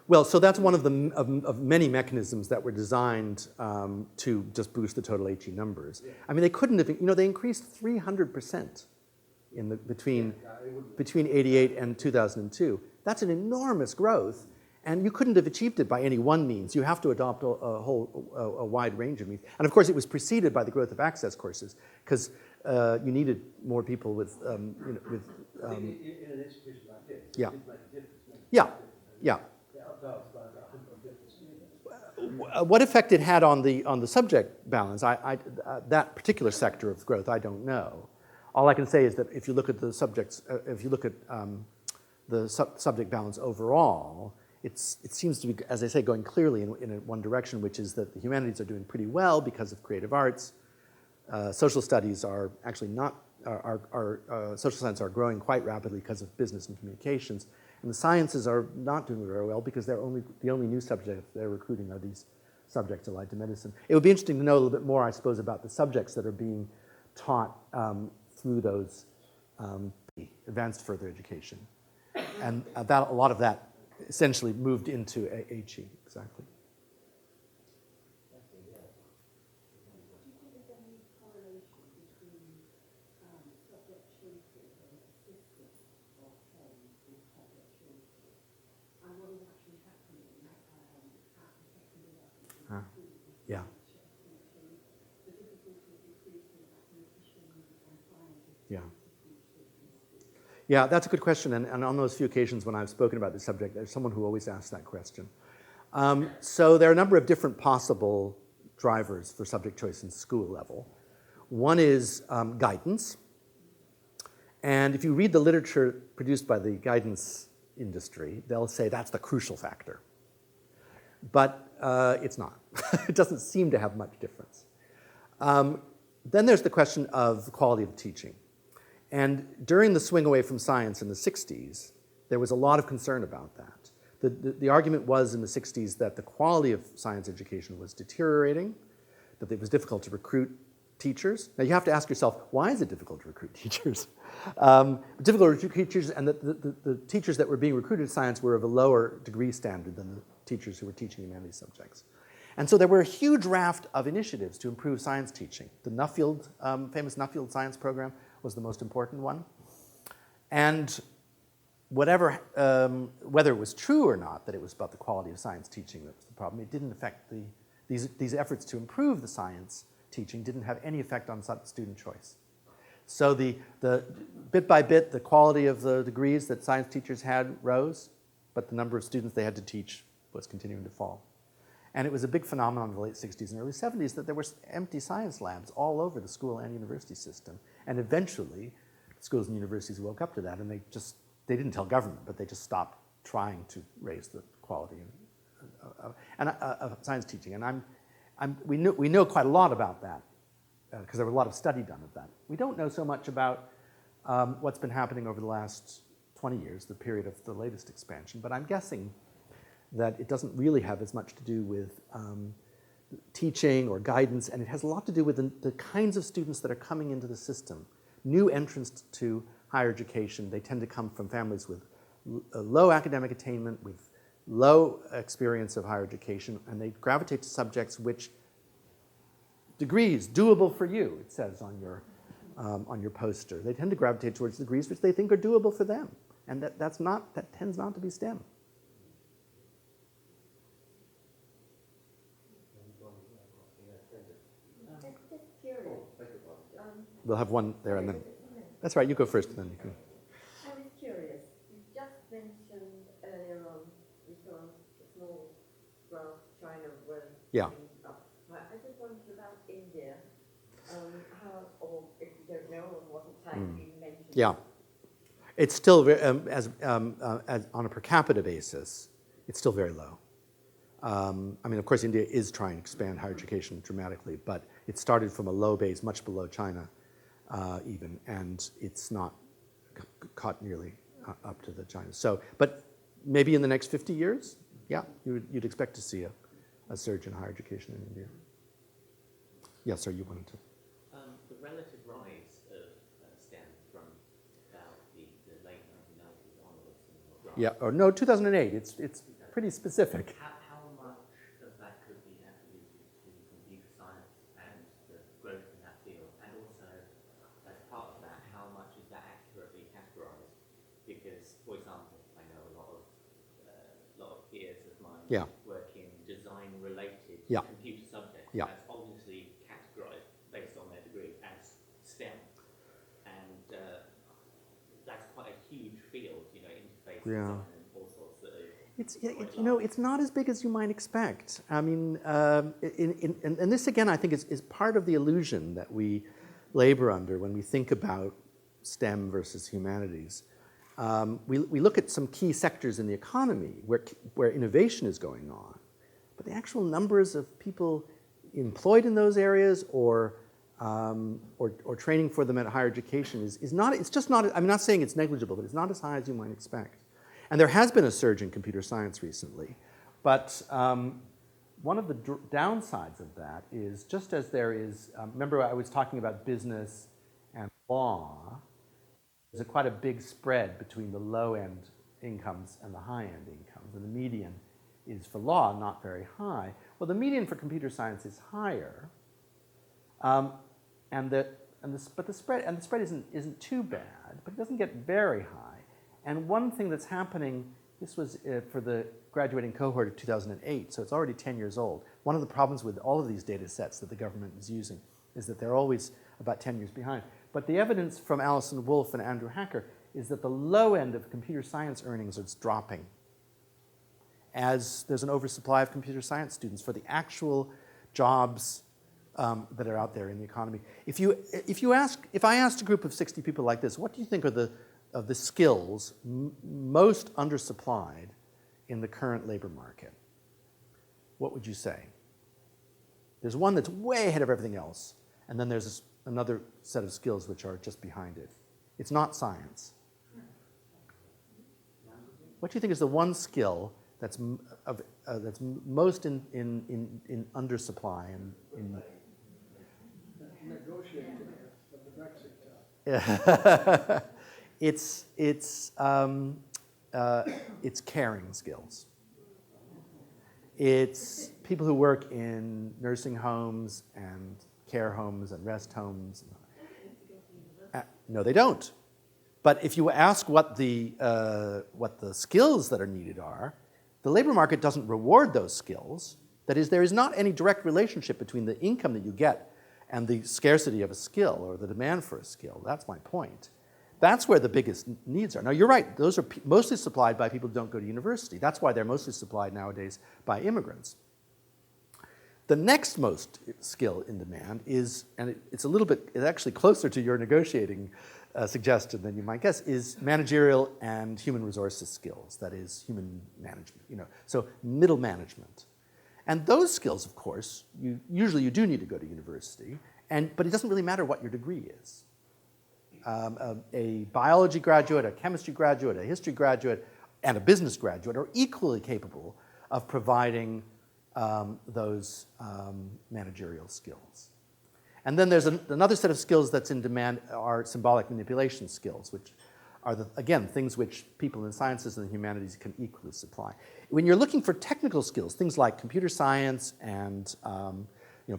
Well, so that's one of the of many mechanisms that were designed to just boost the total HE numbers. Yeah. I mean, they couldn't have, they increased 300% in between 88 and 2002. That's an enormous growth, and you couldn't have achieved it by any one means. You have to adopt a wide range of means. And of course, it was preceded by the growth of access courses, because you needed more people with, in an institution like this, yeah. it did make a difference. Yeah. What effect it had on the subject balance, that particular sector of growth, I don't know. All I can say is that if you look at the subjects, if you look at the subject balance overall, it seems to be, as I say, going clearly in one direction, which is that the humanities are doing pretty well because of creative arts. Social studies are actually not, social science are growing quite rapidly because of business and communications. And the sciences are not doing very well because the only new subjects they're recruiting are these subjects allied to medicine. It would be interesting to know a little bit more, I suppose, about the subjects that are being taught through those advanced further education. And a lot of that essentially moved into HE, exactly. Yeah. Yeah. Yeah, that's a good question. And on those few occasions when I've spoken about this subject, there's someone who always asks that question. So there are a number of different possible drivers for subject choice in school level. One is guidance. And if you read the literature produced by the guidance industry, they'll say that's the crucial factor. But it's not. It doesn't seem to have much difference. Then there's the question of the quality of teaching. And during the swing away from science in the 60s, there was a lot of concern about that. The argument was in the 60s that the quality of science education was deteriorating, that it was difficult to recruit teachers. Now you have to ask yourself, why is it difficult to recruit teachers? Difficult to recruit teachers, and the teachers that were being recruited in science were of a lower degree standard than the teachers who were teaching humanities subjects. And so there were a huge raft of initiatives to improve science teaching. The Nuffield, famous Nuffield science program was the most important one. And whether it was true or not that it was about the quality of science teaching that was the problem, it didn't affect these efforts to improve the science teaching didn't have any effect on student choice. So the bit by bit, the quality of the degrees that science teachers had rose, but the number of students they had to teach was continuing to fall. And it was a big phenomenon in the late 60s and early 70s that there were empty science labs all over the school and university system. And eventually, schools and universities woke up to that, and they didn't tell government, but they just stopped trying to raise the quality of science teaching. And we know quite a lot about that because there was a lot of study done of that. We don't know so much about what's been happening over the last 20 years, the period of the latest expansion, but I'm guessing that it doesn't really have as much to do with teaching or guidance, and it has a lot to do with the kinds of students that are coming into the system. New entrants to higher education, they tend to come from families with low academic attainment, with low experience of higher education, and they gravitate to subjects which degrees, doable for you, it says on your poster. They tend to gravitate towards degrees which they think are doable for them, and that tends not to be STEM. Just curious. We'll have one there and then. That's right, you go first, then you can. I was curious. You just mentioned earlier on, we saw a small graph, China was Yeah. up. I just wondered about India, how, or if you don't know, or wasn't time being mentioned. Yeah. It's still, as on a per capita basis, it's still very low. I mean, of course, India is trying to expand higher education dramatically, but it started from a low base, much below China even, and it's not caught nearly up to the China. So, but maybe in the next 50 years, yeah, you'd expect to see a surge in higher education in India. Yes, sir, you wanted to. The relative rise of STEM from about the late 1990s onwards. Yeah, or no, 2008. It's pretty specific. How much of that could be attributed to computer science and the growth in that field? And also, as part of that, how much is that accurately categorized? Because, for example, I know a lot of peers of mine work in design-related Yeah. computer subjects. Yeah. That's obviously categorized based on their degree as STEM. And that's quite a huge field, interface design and all sorts of... It's not as big as you might expect. I mean, and this again, I think, is part of the illusion that we labor under when we think about STEM versus humanities. We look at some key sectors in the economy where innovation is going on, but the actual numbers of people employed in those areas or training for them at higher education is not. It's just not. I'm not saying it's negligible, but it's not as high as you might expect. And there has been a surge in computer science recently, but one of the downsides of that is just as there is, remember I was talking about business and law, there's quite a big spread between the low-end incomes and the high-end incomes, and the median is for law not very high. Well, the median for computer science is higher, but the spread isn't too bad, but it doesn't get very high. And one thing that's happening, this was for the graduating cohort of 2008, so it's already 10 years old. One of the problems with all of these data sets that the government is using is that they're always about 10 years behind. But the evidence from Alison Wolf and Andrew Hacker is that the low end of computer science earnings is dropping as there's an oversupply of computer science students for the actual jobs that are out there in the economy. If I asked a group of 60 people like this, what do you think are the skills most undersupplied in the current labor market? What would you say? There's one that's way ahead of everything else, and then there's another set of skills which are just behind it. It's not science. What do you think is the one skill that's most in undersupply and in Negotiating of the Brexit talk. It's caring skills. It's people who work in nursing homes and care homes and rest homes. No, they don't. But if you ask what the skills that are needed are, the labor market doesn't reward those skills. That is, there is not any direct relationship between the income that you get and the scarcity of a skill or the demand for a skill. That's my point. That's where the biggest needs are. Now, you're right. Those are mostly supplied by people who don't go to university. That's why they're mostly supplied nowadays by immigrants. The next most skill in demand is, and it's actually closer to your negotiating suggestion than you might guess, is managerial and human resources skills. That is human management, so middle management. And those skills, of course, usually you do need to go to university, but it doesn't really matter what your degree is. A biology graduate, a chemistry graduate, a history graduate, and a business graduate are equally capable of providing those managerial skills. And then there's another set of skills that's in demand are symbolic manipulation skills, which are, again, things which people in sciences and the humanities can equally supply. When you're looking for technical skills, things like computer science and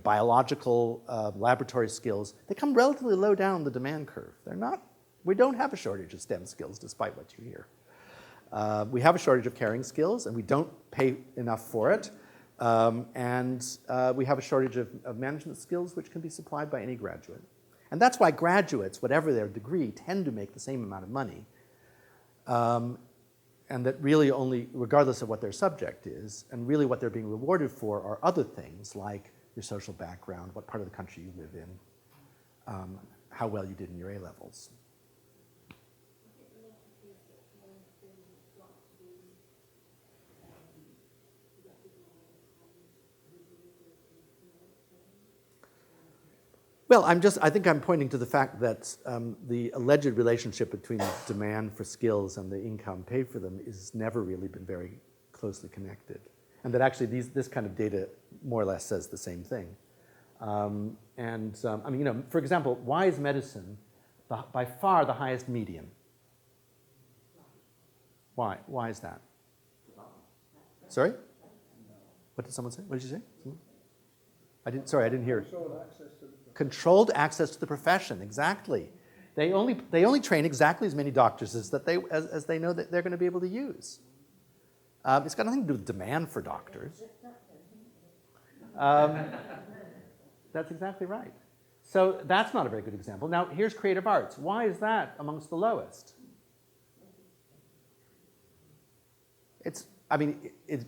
biological laboratory skills, they come relatively low down the demand curve. We don't have a shortage of STEM skills, despite what you hear. We have a shortage of caring skills, and we don't pay enough for it. We have a shortage of management skills, which can be supplied by any graduate. And that's why graduates, whatever their degree, tend to make the same amount of money. And that really only, regardless of what their subject is, and really what they're being rewarded for are other things like your social background, what part of the country you live in, how well you did in your A-levels. Well, I think I'm pointing to the fact that the alleged relationship between demand for skills and the income paid for them has never really been very closely connected. And that actually this kind of data more or less says the same thing. For example, why is medicine by far the highest median? Why? Why is that? Sorry? What did someone say? What did you say? I didn't hear. Controlled access to the profession, exactly. They only train exactly as many doctors as they know that they're going to be able to use. It's got nothing to do with demand for doctors. That's exactly right. So that's not a very good example. Now, here's creative arts. Why is that amongst the lowest?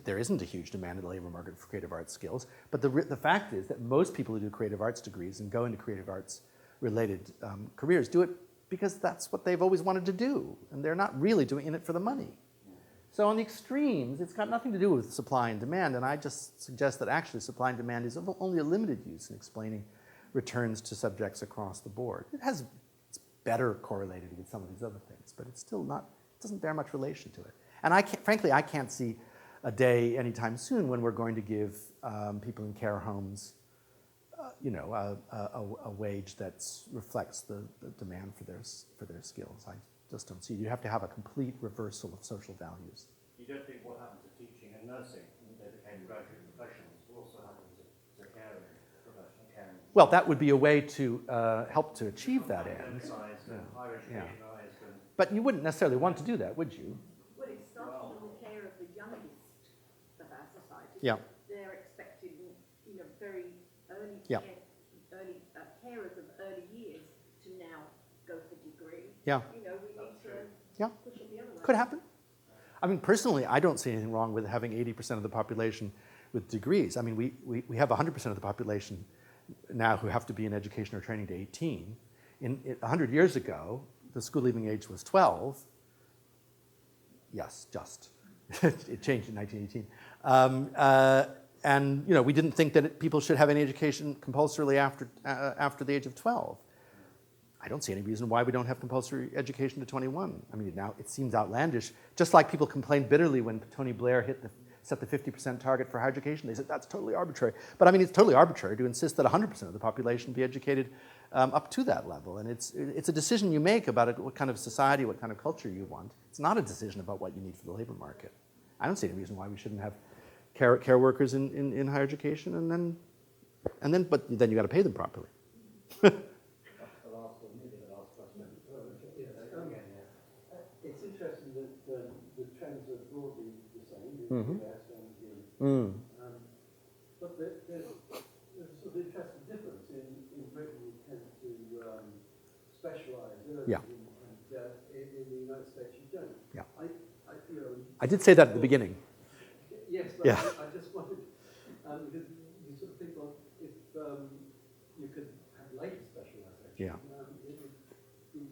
There isn't a huge demand in the labor market for creative arts skills, but the fact is that most people who do creative arts degrees and go into creative arts related careers do it because that's what they've always wanted to do, and they're not really doing it for the money. So on the extremes, it's got nothing to do with supply and demand, and I just suggest that actually supply and demand is of only a limited use in explaining returns to subjects across the board. It's better correlated with some of these other things, but it doesn't bear much relation to it. And frankly, I can't see a day anytime soon when we're going to give people in care homes, a wage that reflects the demand for their skills. I just don't see. You have to have a complete reversal of social values. You don't think what happened to teaching and nursing when they became graduate professionals will also happen to caring profession? Well, that would be a way to help to achieve that end. Higher education, But you wouldn't necessarily want to do that, would you? Well, it starts from the care of the youngest of our society. Yeah. They're expecting, very early Yeah. carers of early years to now go for degree. Yeah. We need to Yeah. push it the other way. Could happen. Personally, I don't see anything wrong with having 80% of the population with degrees. We have 100% of the population now who have to be in education or training to 18. 100 years ago, the school leaving age was 12. Yes, just. It changed in 1918. We didn't think that people should have any education compulsorily after the age of 12. I don't see any reason why we don't have compulsory education to 21. Now it seems outlandish. Just like people complained bitterly when Tony Blair set the 50% target for higher education. They said that's totally arbitrary. But it's totally arbitrary to insist that 100% of the population be educated up to that level. And it's a decision you make about what kind of society, what kind of culture you want. It's not a decision about what you need for the labor market. I don't see any reason why we shouldn't have care workers in higher education, but then you got to pay them properly. It's interesting that the trends are broadly the same in the US and but there's a sort of interesting difference. In Britain, we tend to specialise early, Yeah. and in the United States, you don't. Yeah. I did say that at the beginning. Yes, but Yeah. I just wanted, because you sort of think, well, if you could have later specialisation, Yeah. it would be,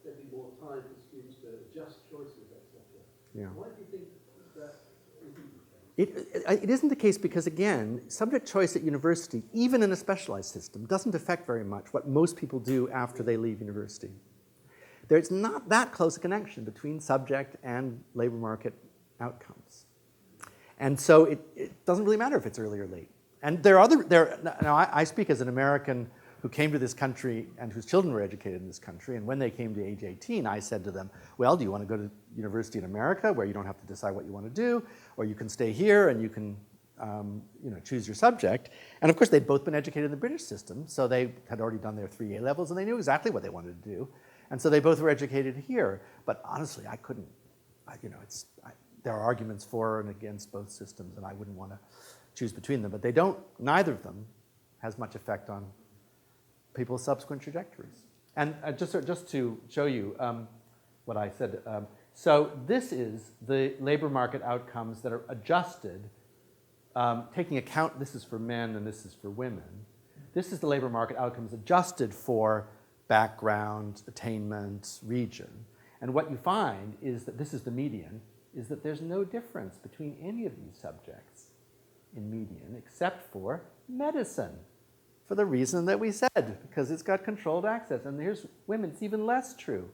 there'd be more time for students to adjust choices, etc. Yeah. Why do you think that isn't the case? It isn't the case because, again, subject choice at university, even in a specialized system, doesn't affect very much what most people do after they leave university. There's not that close a connection between subject and labor market outcomes. And so it doesn't really matter if it's early or late. And now I speak as an American who came to this country and whose children were educated in this country, and when they came to age 18, I said to them, well, do you want to go to university in America where you don't have to decide what you want to do, or you can stay here and you can choose your subject? And of course, they'd both been educated in the British system, so they had already done their 3 A-levels, and they knew exactly what they wanted to do. And so they both were educated here. But honestly, I couldn't, there are arguments for and against both systems, and I wouldn't want to choose between them. But they don't, neither of them has much effect on people's subsequent trajectories. And just to show you what I said, so this is the labor market outcomes that are adjusted, taking account, this is for men and this is for women. This is the labor market outcomes adjusted for background, attainment, region. And what you find is that this is the median, is that there's no difference between any of these subjects in median except for medicine, for the reason that we said, because it's got controlled access. And here's women, it's even less true.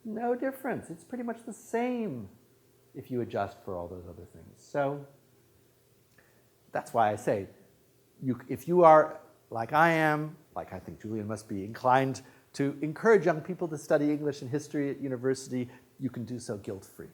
No difference. It's pretty much the same if you adjust for all those other things. So that's why I say, if you are, like I am, like I think Julian must be, inclined to encourage young people to study English and history at university, you can do so guilt-free.